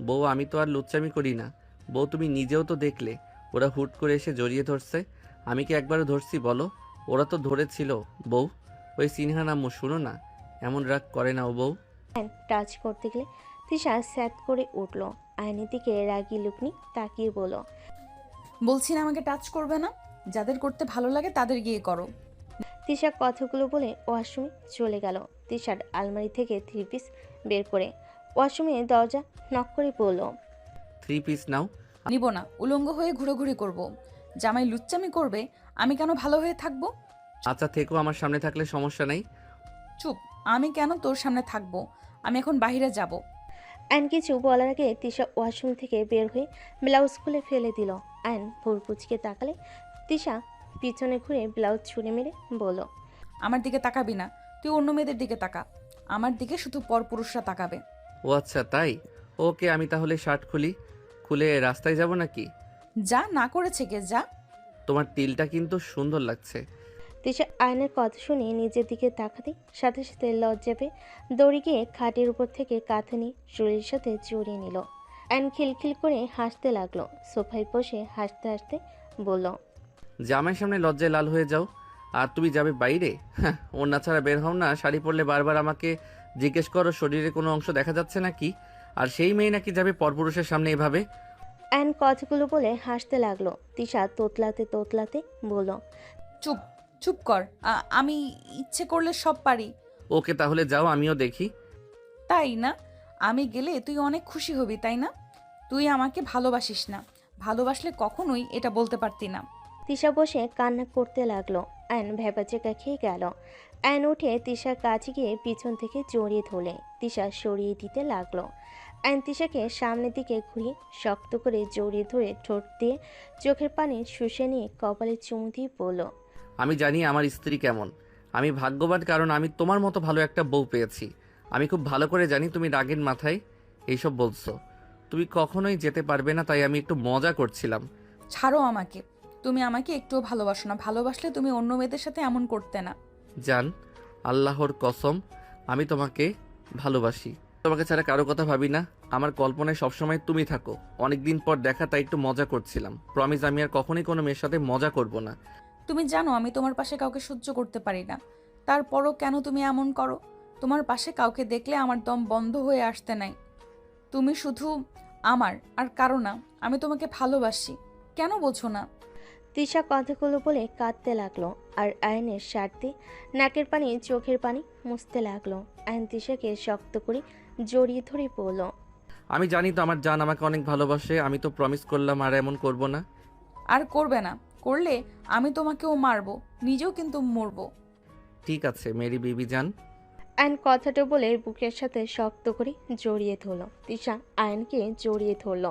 বউ, আমি তো আর লুচ্চামি করি না। বউ, তুমি নিজেও তো দেখলে ওরা হুট করে এসে জড়িয়ে ধরছে। আমি কি একবারও ধরছি বলো? ওরা তো ধরেছিল। বউ, ওই সিনহার আম্মু, শুনো না, এমন রাগ করে না ও বউ। আয়ন টাচ করতে গেলে তিশা স্যাট করে উঠল। আয়নের দিকে রাগি লুকনি তাকিয়ে বলল, বলছি না আমাকে টাচ করবে না? যাদের করতে ভালো লাগে তাদের গিয়ে করো। তিশা কথাগুলো বলে ওয়াশরুমে চলে গেল। তিশার আলমারি থেকে 3 পিস বের করে ওয়াশরুমে দরজা নক করে বলল, 3 পিস নাও। নিব না, উলঙ্গ হয়ে ঘুরে করব। জামাই লুচ্চামি করবে, আমি কেন ভালো হয়ে থাকবো? আচ্ছা থেকো, আমার সামনে থাকলে সমস্যা নেই। চুপ, আমি কেন তোর সামনে থাকবো? আমি এখন বাইরে যাব। আয়ন কিছু বলার আগে তিশা ওয়াশরুম থেকে বের হয়ে ব্লাউজ খুলে ফেলে দিল। আয়ন ভুর কুচকে তাকালে তিশা পিছনে ঘুরে ব্লাউজ ছুঁড়ে মেরে বলল, আমার দিকে তাকাবি না, তুই অন্য মেয়েদের দিকে তাকা। আমার দিকে শুধু পরপুরুষরা তাকাবে। ও আচ্ছা তাই? ওকে, আমি তাহলে শার্ট খুলে রাস্তায় যাব নাকি? যা, না করেছে কে, যা। তোমার তিলটা কিন্তু সুন্দর লাগছে। তিশা আয়নের কথা শুনে নিজের দিকে তাকাতে সাথে সাথে লজ্জা পেয়ে দড়ি গিয়ে খাটের উপর থেকে কাঁথা নিয়ে চুরির সাথে জড়িয়ে নিল। আয়ন খিলখিল করে হাসতে লাগলো। সোফায় বসে হাসতে হাসতে বলল, জামাইয়ের সামনে লজ্জায় লাল হয়ে যাও আর তুমি যাবে বাইরে? হ্যাঁ, ওড়না ছাড়া বের হও না। শাড়ি পরলে বারবার আমাকে জিজ্ঞেস করো শরীরে কোনো অংশ দেখা যাচ্ছে নাকি? আর সেই মেয়ে নাকি যাবে পরপুরুষের সামনে এভাবে? আয়ন কথাগুলো বলে হাসতে লাগলো। তিশা তোতলাতে বলল, চুপ চুপ কর, আমি ইচ্ছে করলে সব পারি। ওকে তাহলে যাও, আমিও দেখি। তাই না? আমি গেলে তুই অনেক খুশি হবি, তাই না? তুই আমাকে ভালোবাসিস না, ভালোবাসলে কখনোই এটা বলতে পারতি না। তিশা বসে কান্না করতে লাগলো। আয়ন ভেবাচেকা খেয়ে গেল। আয়ন উঠে তিশার কাছে গিয়ে পিছন থেকে জড়িয়ে ধরলে তিশা সরিয়ে দিতে লাগলো। আয়ন তিশাকে সামনের দিকে ঘুরিয়ে শক্ত করে জড়িয়ে ধরে ঠোঁট দিয়ে চোখের পানি শুষে নিয়ে কপালে চুমু দিয়ে বলল, আমি জানি আমার স্ত্রী কেমন। আমি ভাগ্যবান, কারণ আমি তোমার মতো ভালো একটা বউ পেয়েছি। আমি খুব ভালো করে জানি তুমি রাগের মাথায় এইসব বলছো। তুমি কখনোই যেতে পারবে না, তাই আমি একটু মজা করছিলাম। ছাড়ো আমাকে, তুমি আমাকে একটুও ভালোবাসো না। ভালোবাসলে তুমি অন্য মেয়েদের সাথে এমন করতে না। জান, আল্লাহর কসম, আমি তোমাকে ভালোবাসি। তোমাকে ছাড়া কারো কথা ভাবি না। আমার কল্পনায় সবসময় তুমি থাকো। অনেকদিন পর দেখা, তাই একটু মজা করছিলাম। প্রমিস, আমি আর কখনোই কোনো মেয়ের সাথে মজা করব না। তুমি জানো আমি তোমার পাশে কাউকে সহ্য করতে পারি না, তারপরও কেন তুমি এমন করো? তোমার পাশে কাউকে দেখলে আমার দম বন্ধ হয়ে আসতে নাই। তুমি শুধু আমার, আর কারো না। আমি তোমাকে ভালোবাসি, কেন বোঝো না? তিশা কথাগুলো বলে কাঁদতে লাগলো আর আয়নের শার্ট দিয়ে নাকের পানি চোখের পানি মুছতে লাগলো। আয়ন তিশাকে শক্ত করে জড়িয়ে ধরে বলল, আমি জানি তো আমার জান আমাকে অনেক ভালোবাসে। আমি তো প্রমিস করলাম আর এমন করব না। আর করবে না, করলে আমি তোমাকেও মারবো, নিজেও কিন্তু মরবো। ঠিক আছে মেরি বিবি জান। আয়ন কথাটা বলে বুকের সাথে শক্ত করে জড়িয়ে ধরল। তিশা আয়নকে জড়িয়ে ধরল।